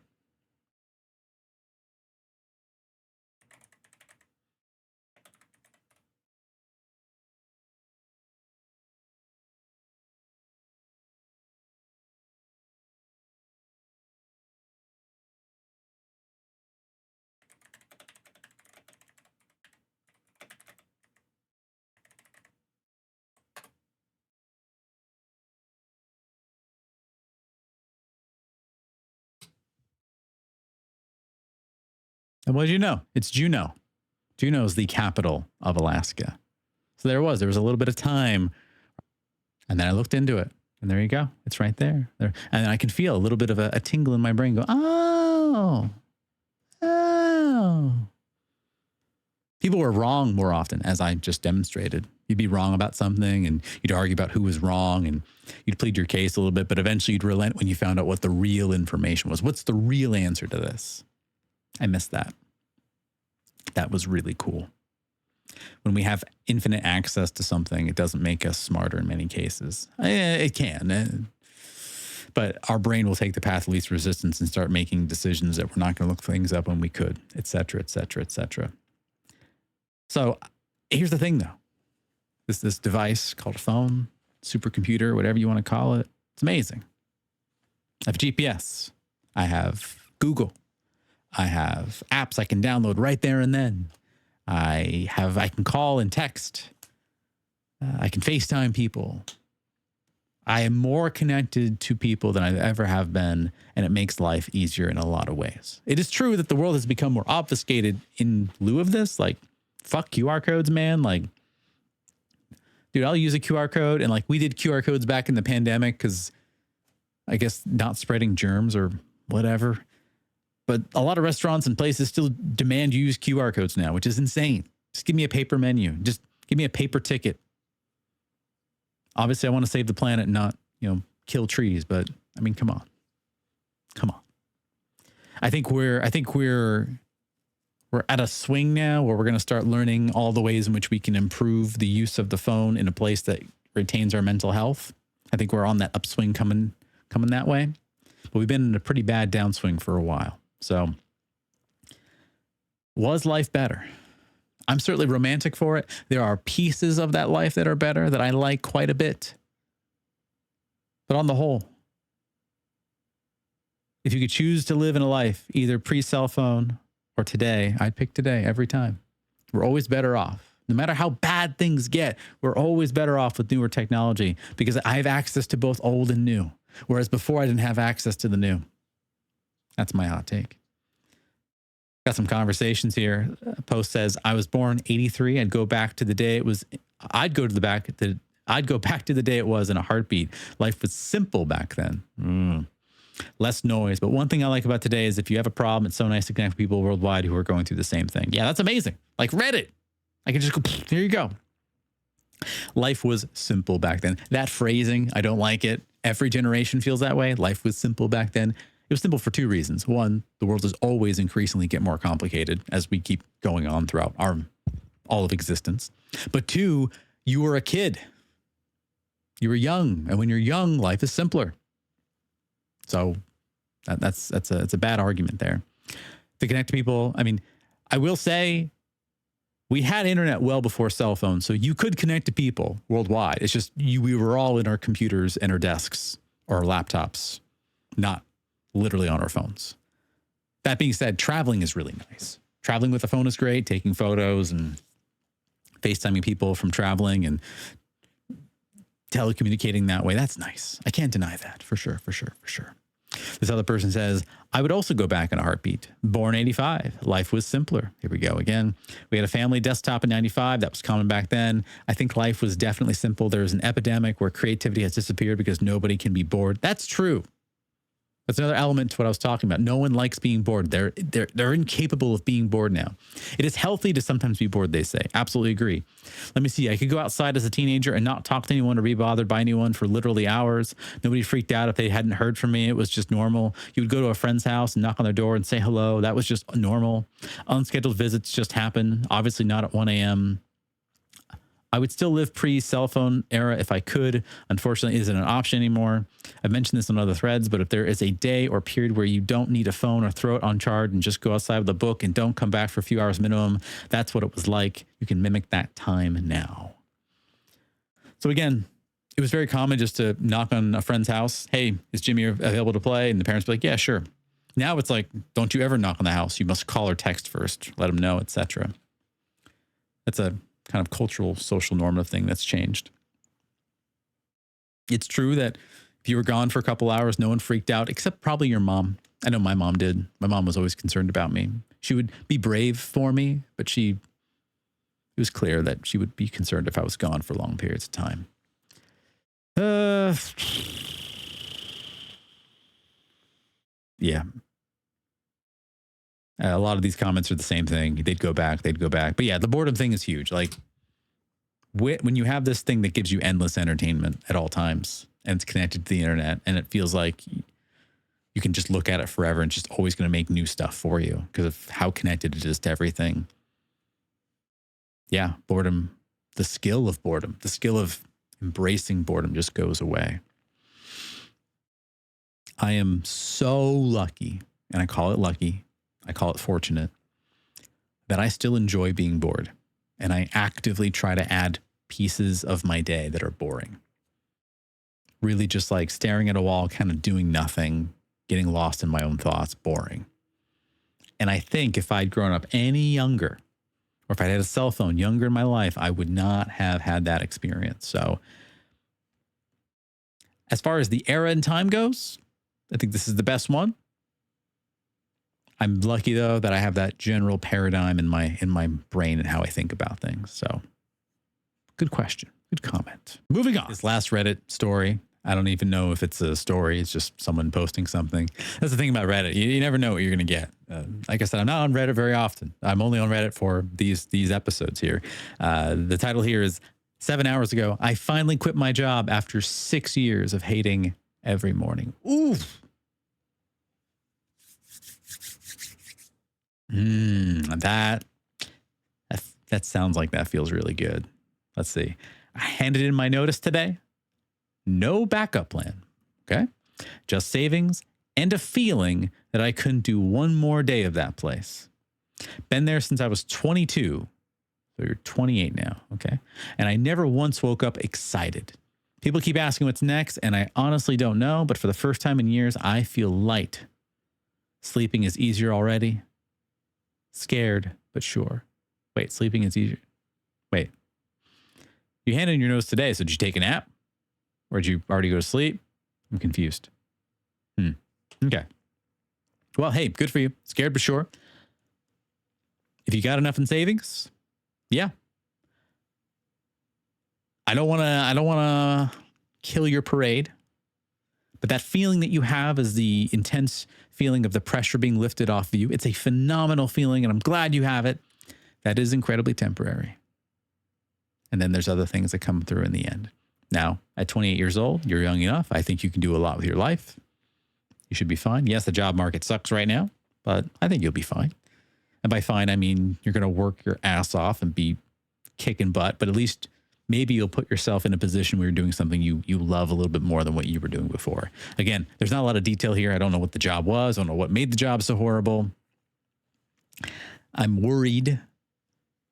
Speaker 1: And what did you know? It's Juneau. Juneau is the capital of Alaska. So there was a little bit of time. And then I looked into it. And there you go. It's right there. And I can feel a little bit of a tingle in my brain go, oh. People were wrong more often, as I just demonstrated. You'd be wrong about something, and you'd argue about who was wrong, and you'd plead your case a little bit, but eventually you'd relent when you found out what the real information was. What's the real answer to this? I missed that. That was really cool. When we have infinite access to something, it doesn't make us smarter in many cases. It can. But our brain will take the path of least resistance and start making decisions that we're not going to look things up when we could, et cetera, et cetera, et cetera. So here's the thing, though. This device called a phone, supercomputer, whatever you want to call it, it's amazing. I have GPS. I have Google. I have apps I can download right there and then. I can call and text. I can FaceTime people. I am more connected to people than I ever have been, and it makes life easier in a lot of ways. It is true that the world has become more obfuscated in lieu of this. Like, fuck QR codes, man. Like, dude, I'll use a QR code. And like, we did QR codes back in the pandemic because I guess not spreading germs or whatever. But a lot of restaurants and places still demand you use QR codes now, which is insane. Just give me a paper menu. Just give me a paper ticket. Obviously, I want to save the planet and not, kill trees. But I mean, come on. I think we're at a swing now where we're going to start learning all the ways in which we can improve the use of the phone in a place that retains our mental health. I think we're on that upswing coming that way. But we've been in a pretty bad downswing for a while. So was life better? I'm certainly romantic for it. There are pieces of that life that are better that I like quite a bit. But on the whole, if you could choose to live in a life either pre-cell phone or today, I'd pick today every time. We're always better off. No matter how bad things get, we're always better off with newer technology because I have access to both old and new. Whereas before I didn't have access to the new. That's my hot take. Got some conversations here. A post says, I was born 83. I'd go back to the day it was in a heartbeat. Life was simple back then. Less noise. But one thing I like about today is if you have a problem, it's so nice to connect with people worldwide who are going through the same thing. Yeah, that's amazing. Like Reddit. I can just go, here you go. Life was simple back then. That phrasing, I don't like it. Every generation feels that way. Life was simple back then. It was simple for two reasons. One, the world does always increasingly get more complicated as we keep going on throughout all of existence. But two, you were a kid. You were young. And when you're young, life is simpler. So that's a bad argument there. To connect to people, I mean, I will say we had internet well before cell phones, so you could connect to people worldwide. It's just we were all in our computers and our desks or our laptops, not literally on our phones. That being said, traveling is really nice. Traveling with a phone is great, taking photos and FaceTiming people from traveling and telecommunicating that way. That's nice. I can't deny that for sure. This other person says, I would also go back in a heartbeat. Born 85. Life was simpler. Here we go again. We had a family desktop in 95. That was common back then. I think life was definitely simple. There's an epidemic where creativity has disappeared because nobody can be bored. That's true. That's another element to what I was talking about. No one likes being bored. They're incapable of being bored now. It is healthy to sometimes be bored, they say. Absolutely agree. Let me see. I could go outside as a teenager and not talk to anyone or be bothered by anyone for literally hours. Nobody freaked out if they hadn't heard from me. It was just normal. You would go to a friend's house and knock on their door and say hello. That was just normal. Unscheduled visits just happen. Obviously not at 1 a.m. I would still live pre-cell phone era if I could. Unfortunately, it isn't an option anymore. I've mentioned this on other threads, but if there is a day or period where you don't need a phone or throw it on charge and just go outside with a book and don't come back for a few hours minimum, that's what it was like. You can mimic that time now. So again, it was very common just to knock on a friend's house. Hey, is Jimmy available to play? And the parents would be like, yeah, sure. Now it's like, don't you ever knock on the house. You must call or text first, let them know, etc. That's a kind of cultural, social normative thing that's changed. It's true that if you were gone for a couple hours, no one freaked out, except probably your mom. I know my mom did. My mom was always concerned about me. She would be brave for me, but it was clear that she would be concerned if I was gone for long periods of time. Yeah. A lot of these comments are the same thing. They'd go back. But yeah, the boredom thing is huge. Like when you have this thing that gives you endless entertainment at all times and it's connected to the internet and it feels like you can just look at it forever and it's just always going to make new stuff for you because of how connected it is to everything. yeah, boredom, the skill of boredom, the skill of embracing boredom just goes away. I am so lucky, and I call it lucky, I call it fortunate, that I still enjoy being bored. And I actively try to add pieces of my day that are boring. Really just like staring at a wall, kind of doing nothing, getting lost in my own thoughts, boring. And I think if I'd grown up any younger, or if I had a cell phone younger in my life, I would not have had that experience. So as far as the era and time goes, I think this is the best one. I'm lucky though that I have that general paradigm in my brain and how I think about things. So good question. Good comment. Moving on. This last Reddit story, I don't even know if it's a story. It's just someone posting something. That's the thing about Reddit. You never know what you're going to get. Like I said, I'm not on Reddit very often. I'm only on Reddit for these episodes here. The title here is 7 hours ago, I finally quit my job after 6 years of hating every morning. Oof. That sounds like that feels really good. Let's see. I handed in my notice today. No backup plan. Okay. Just savings and a feeling that I couldn't do one more day of that place. Been there since I was 22. So you're 28 now. Okay. And I never once woke up excited. People keep asking what's next, and I honestly don't know, but for the first time in years, I feel light. Sleeping is easier already. Scared, but sure. Wait, sleeping is easier. Wait. You handed in your notice today, so did you take a nap? Or did you already go to sleep? I'm confused. Okay. Well, hey, good for you. Scared, but sure. If you got enough in savings, yeah. I don't want to kill your parade, but that feeling that you have is the intense feeling of the pressure being lifted off of you. It's a phenomenal feeling, and I'm glad you have it. That is incredibly temporary. And then there's other things that come through in the end. Now, at 28 years old, you're young enough. I think you can do a lot with your life. You should be fine. Yes, the job market sucks right now, but I think you'll be fine. And by fine, I mean you're going to work your ass off and be kicking butt, but at least maybe you'll put yourself in a position where you're doing something you love a little bit more than what you were doing before. Again, there's not a lot of detail here. I don't know what the job was. I don't know what made the job so horrible. I'm worried.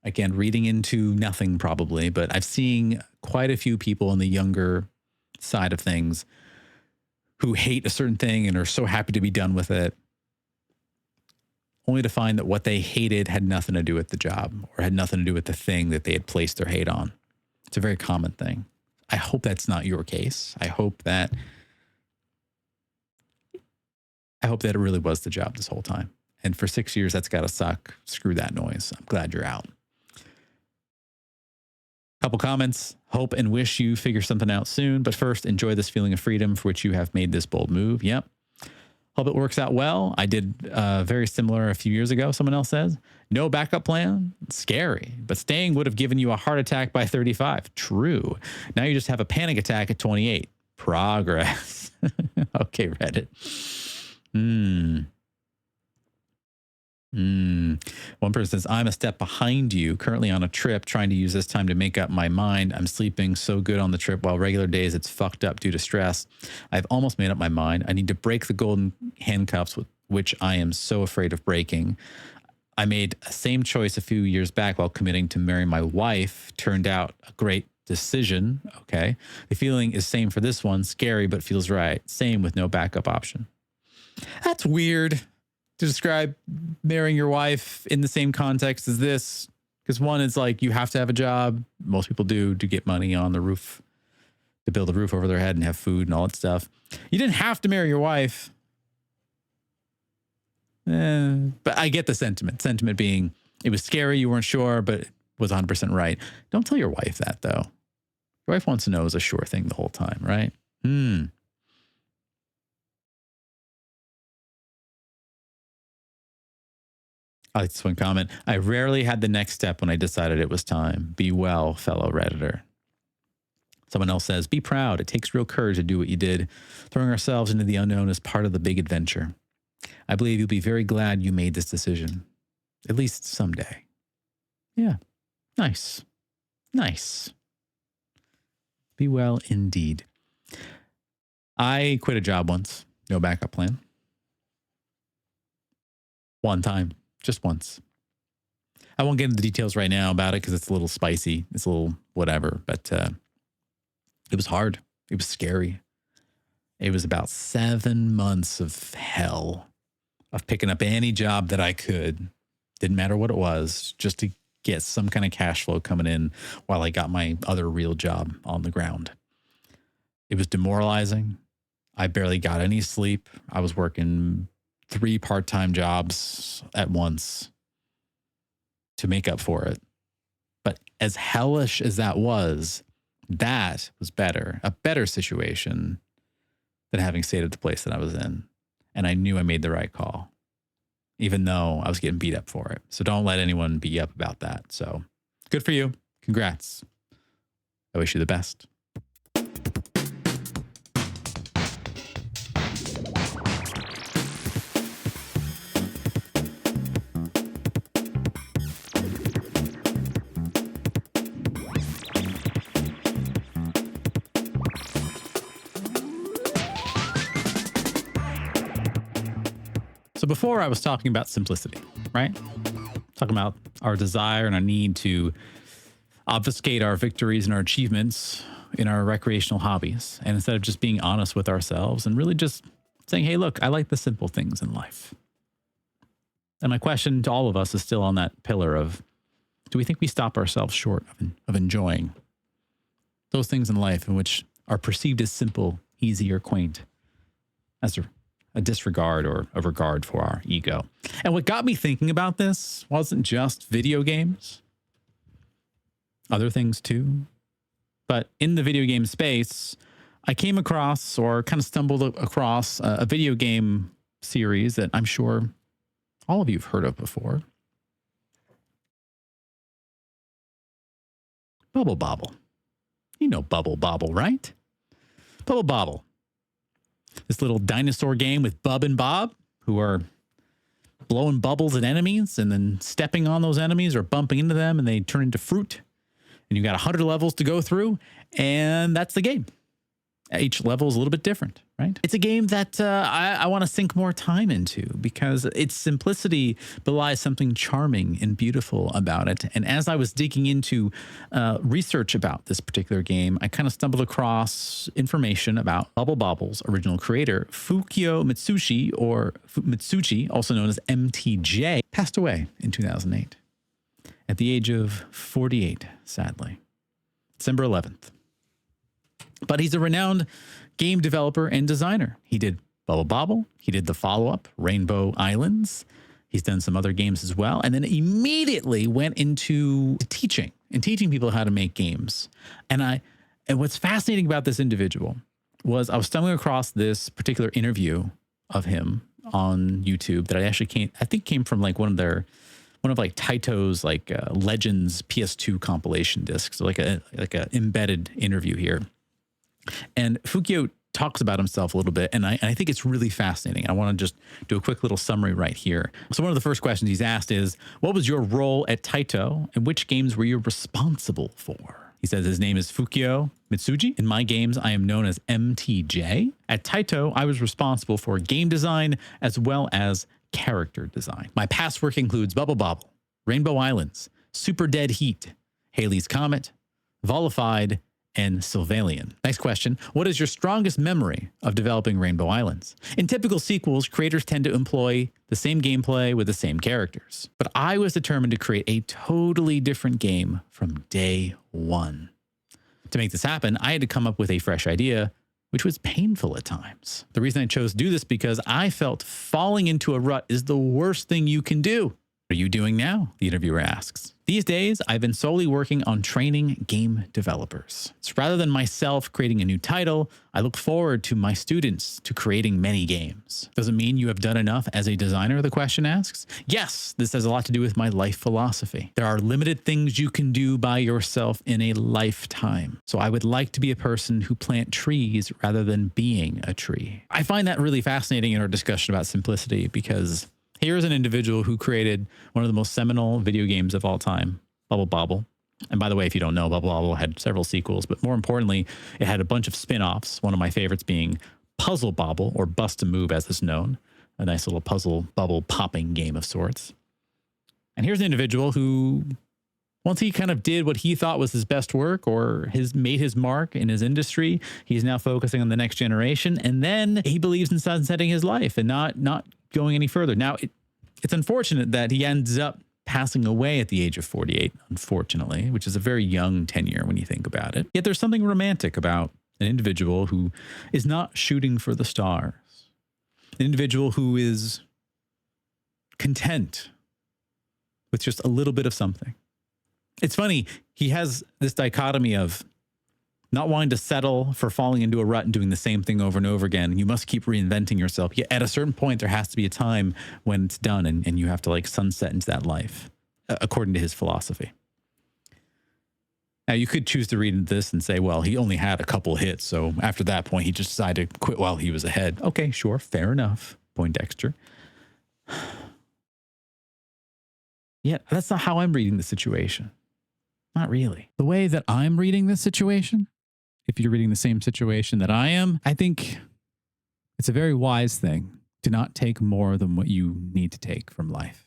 Speaker 1: Again, reading into nothing probably, but I've seen quite a few people on the younger side of things who hate a certain thing and are so happy to be done with it, only to find that what they hated had nothing to do with the job or had nothing to do with the thing that they had placed their hate on. It's a very common thing. I hope that's not your case. I hope that it really was the job this whole time. And for 6 years, that's got to suck. Screw that noise. I'm glad you're out. Couple comments. Hope and wish you figure something out soon. But first, enjoy this feeling of freedom for which you have made this bold move. Yep. Hope it works out well. I did very similar a few years ago, someone else says. No backup plan? Scary. But staying would have given you a heart attack by 35. True. Now you just have a panic attack at 28. Progress. Okay, Reddit. One person says, I'm a step behind you, currently on a trip, trying to use this time to make up my mind. I'm sleeping so good on the trip, while regular days it's fucked up due to stress. I've almost made up my mind. I need to break the golden handcuffs, with which I am so afraid of breaking. I made the same choice a few years back while committing to marry my wife. Turned out a great decision. Okay. The feeling is same for this one. Scary, but feels right. Same with no backup option. That's weird to describe marrying your wife in the same context as this. Because one is like, you have to have a job. Most people do to get money on the roof, to build a roof over their head and have food and all that stuff. You didn't have to marry your wife. But I get the sentiment. Sentiment being, it was scary, you weren't sure, but it was 100% right. Don't tell your wife that, though. Your wife wants to know it was a sure thing the whole time, right? I like this one comment. I rarely had the next step when I decided it was time. Be well, fellow Redditor. Someone else says, be proud. It takes real courage to do what you did. Throwing ourselves into the unknown is part of the big adventure. I believe you'll be very glad you made this decision. At least someday. Yeah. Nice. Nice. Be well indeed. I quit a job once. No backup plan. One time. Just once. I won't get into the details right now about it because it's a little spicy. It's a little whatever. But it was hard. It was scary. It was about 7 months of hell of picking up any job that I could. Didn't matter what it was, just to get some kind of cash flow coming in while I got my other real job on the ground. It was demoralizing. I barely got any sleep. I was working 3 part-time jobs at once to make up for it. But as hellish as that was better, a better situation than having stayed at the place that I was in. And I knew I made the right call, even though I was getting beat up for it. So don't let anyone beat you up about that. So good for you. Congrats. I wish you the best. So before I was talking about simplicity, right? Talking about our desire and our need to obfuscate our victories and our achievements in our recreational hobbies. And instead of just being honest with ourselves and really just saying, hey, look, I like the simple things in life. And my question to all of us is still on that pillar of, do we think we stop ourselves short of enjoying those things in life in which are perceived as simple, easy, or quaint, as a disregard or a regard for our ego? And what got me thinking about this wasn't just video games, other things too. But in the video game space, I came across or kind of stumbled across a video game series that I'm sure all of you have heard of before. Bubble Bobble. You know Bubble Bobble, right? Bubble Bobble. This little dinosaur game with Bub and Bob, who are blowing bubbles at enemies and then stepping on those enemies or bumping into them and they turn into fruit. And you've got 100 levels to go through, and that's the game. Each level is a little bit different, right? It's a game that I want to sink more time into because its simplicity belies something charming and beautiful about it. And as I was digging into research about this particular game, I kind of stumbled across information about Bubble Bobble's original creator, Fukio Mitsuchi, also known as MTJ, passed away in 2008 at the age of 48, sadly, December 11th. But he's a renowned game developer and designer. He did Bubble Bobble. He did the follow-up, Rainbow Islands. He's done some other games as well. And then immediately went into teaching people how to make games. And what's fascinating about this individual was I was stumbling across this particular interview of him on YouTube that I think came from like one of Taito's like Legends PS2 compilation discs, so like a embedded interview here. And Fukio talks about himself a little bit, and I think it's really fascinating. I want to just do a quick little summary right here. So one of the first questions he's asked is, what was your role at Taito, and which games were you responsible for? He says his name is Fukio Mitsuji. In my games, I am known as MTJ. At Taito, I was responsible for game design as well as character design. My past work includes Bubble Bobble, Rainbow Islands, Super Dead Heat, Halley's Comet, Volified, and Sylvalian. Next question. What is your strongest memory of developing Rainbow Islands? In typical sequels, creators tend to employ the same gameplay with the same characters. But I was determined to create a totally different game from day one. To make this happen, I had to come up with a fresh idea, which was painful at times. The reason I chose to do this because I felt falling into a rut is the worst thing you can do. What are you doing now? The interviewer asks. These days, I've been solely working on training game developers. So rather than myself creating a new title, I look forward to my students to creating many games. Does it mean you have done enough as a designer? The question asks. Yes, this has a lot to do with my life philosophy. There are limited things you can do by yourself in a lifetime. So I would like to be a person who plant trees rather than being a tree. I find that really fascinating in our discussion about simplicity because here's an individual who created one of the most seminal video games of all time, Bubble Bobble. And by the way, if you don't know, Bubble Bobble had several sequels, but more importantly, it had a bunch of spin-offs. One of my favorites being Puzzle Bobble, or Bust a Move as it's known, a nice little puzzle bubble popping game of sorts. And here's an individual who, once he kind of did what he thought was his best work or made his mark in his industry, he's now focusing on the next generation. And then he believes in sunsetting his life and not going any further. Now, it's unfortunate that he ends up passing away at the age of 48, unfortunately, which is a very young tenure when you think about it. Yet there's something romantic about an individual who is not shooting for the stars, an individual who is content with just a little bit of something. It's funny, he has this dichotomy of not wanting to settle for falling into a rut and doing the same thing over and over again. You must keep reinventing yourself. Yet at a certain point, there has to be a time when it's done and you have to like sunset into that life, according to his philosophy. Now, you could choose to read this and say, well, he only had a couple hits. So after that point, he just decided to quit while he was ahead. Okay, sure. Fair enough. Poindexter. Yet that's not how I'm reading the situation. Not really. The way that I'm reading this situation, if you're reading the same situation that I am, I think it's a very wise thing to not take more than what you need to take from life.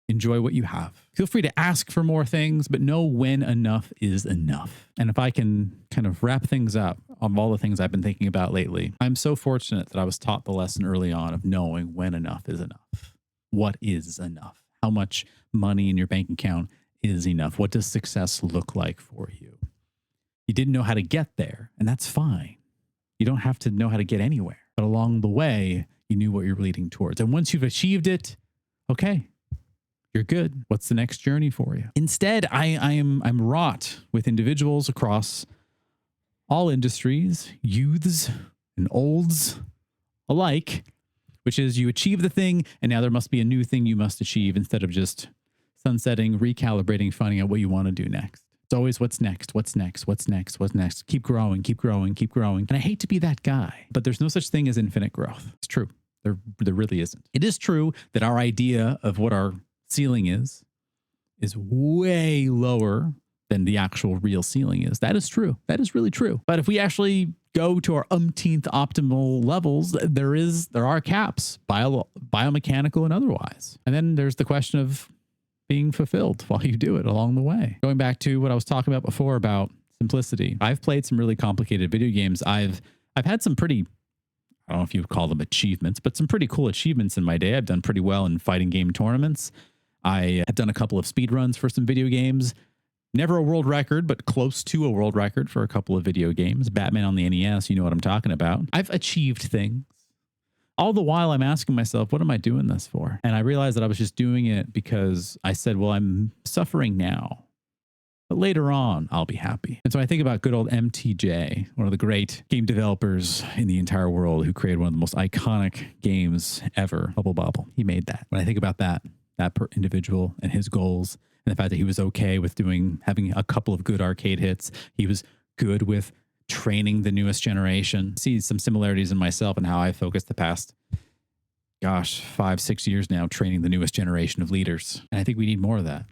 Speaker 1: Enjoy what you have. Feel free to ask for more things, but know when enough is enough. And if I can kind of wrap things up of all the things I've been thinking about lately, I'm so fortunate that I was taught the lesson early on of knowing when enough is enough. What is enough? How much money in your bank account is enough? What does success look like for you? You didn't know how to get there, and that's fine. You don't have to know how to get anywhere. But along the way, you knew what you're leading towards. And once you've achieved it, okay, you're good. What's the next journey for you? Instead, I'm wrought with individuals across all industries, youths and olds alike, which is you achieve the thing, and now there must be a new thing you must achieve instead of just sunsetting, recalibrating, finding out what you want to do next. It's always what's next, what's next, what's next, what's next. Keep growing, keep growing, keep growing. And I hate to be that guy, but there's no such thing as infinite growth. It's true. There really isn't. It is true that our idea of what our ceiling is way lower than the actual real ceiling is. That is true. That is really true. But if we actually go to our umpteenth optimal levels, there are caps, biomechanical and otherwise. And then there's the question of being fulfilled while you do it along the way. Going back to what I was talking about before about simplicity. I've played some really complicated video games. I've had some pretty, I don't know if you would call them achievements, but some pretty cool achievements in my day. I've done pretty well in fighting game tournaments. I have done a couple of speed runs for some video games. Never a world record, but close to a world record for a couple of video games. Batman on the NES, you know what I'm talking about. I've achieved things. All the while I'm asking myself, what am I doing this for? And I realized that I was just doing it because I said, well, I'm suffering now, but later on, I'll be happy. And so I think about good old MTJ, one of the great game developers in the entire world who created one of the most iconic games ever, Bubble Bobble. He made that. When I think about that individual and his goals and the fact that he was okay with having a couple of good arcade hits, he was good with training the newest generation. See some similarities in myself and how I focused the past, 5-6 years now, training the newest generation of leaders. And I think we need more of that.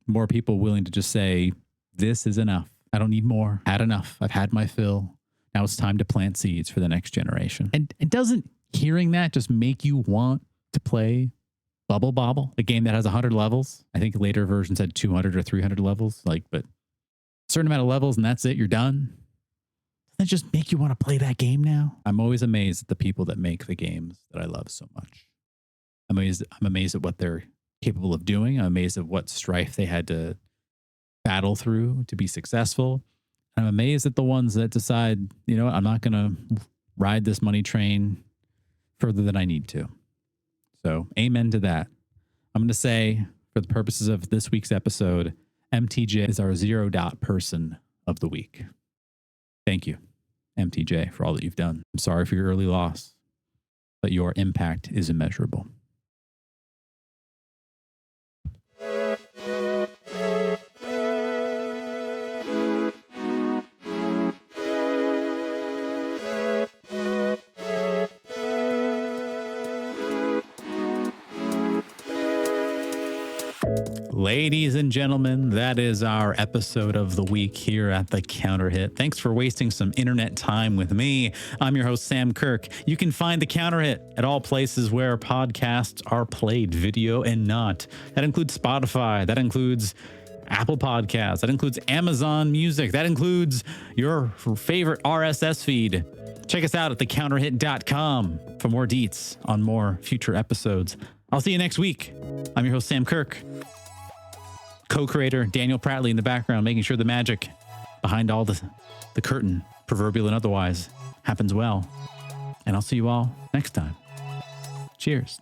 Speaker 1: More people willing to just say, this is enough. I don't need more. Had enough. I've had my fill. Now it's time to plant seeds for the next generation. And doesn't hearing that just make you want to play Bubble Bobble, a game that has 100 levels? I think later versions had 200 or 300 levels, but a certain amount of levels and that's it. You're done. Doesn't that just make you want to play that game now? I'm always amazed at the people that make the games that I love so much. I'm amazed at what they're capable of doing. I'm amazed at what strife they had to battle through to be successful. I'm amazed at the ones that decide, I'm not going to ride this money train further than I need to. So amen to that. I'm going to say, for the purposes of this week's episode, MTJ is our 0 person of the week. Thank you, MTJ, for all that you've done. I'm sorry for your early loss, but your impact is immeasurable. ladies and gentlemen, that is our episode of the week here at The Counter Hit. Thanks for wasting some internet time with me. I'm your host, Sam Kirk. You can find The Counter Hit at all places where podcasts are played, video and not. That includes Spotify. That includes Apple Podcasts. That includes Amazon Music. That includes your favorite RSS feed. Check us out at thecounterhit.com for more deets on more future episodes. I'll see you next week. I'm your host, Sam Kirk. Co-creator Daniel Prattley in the background, making sure the magic behind all the curtain, proverbial and otherwise, happens well. And I'll see you all next time. Cheers.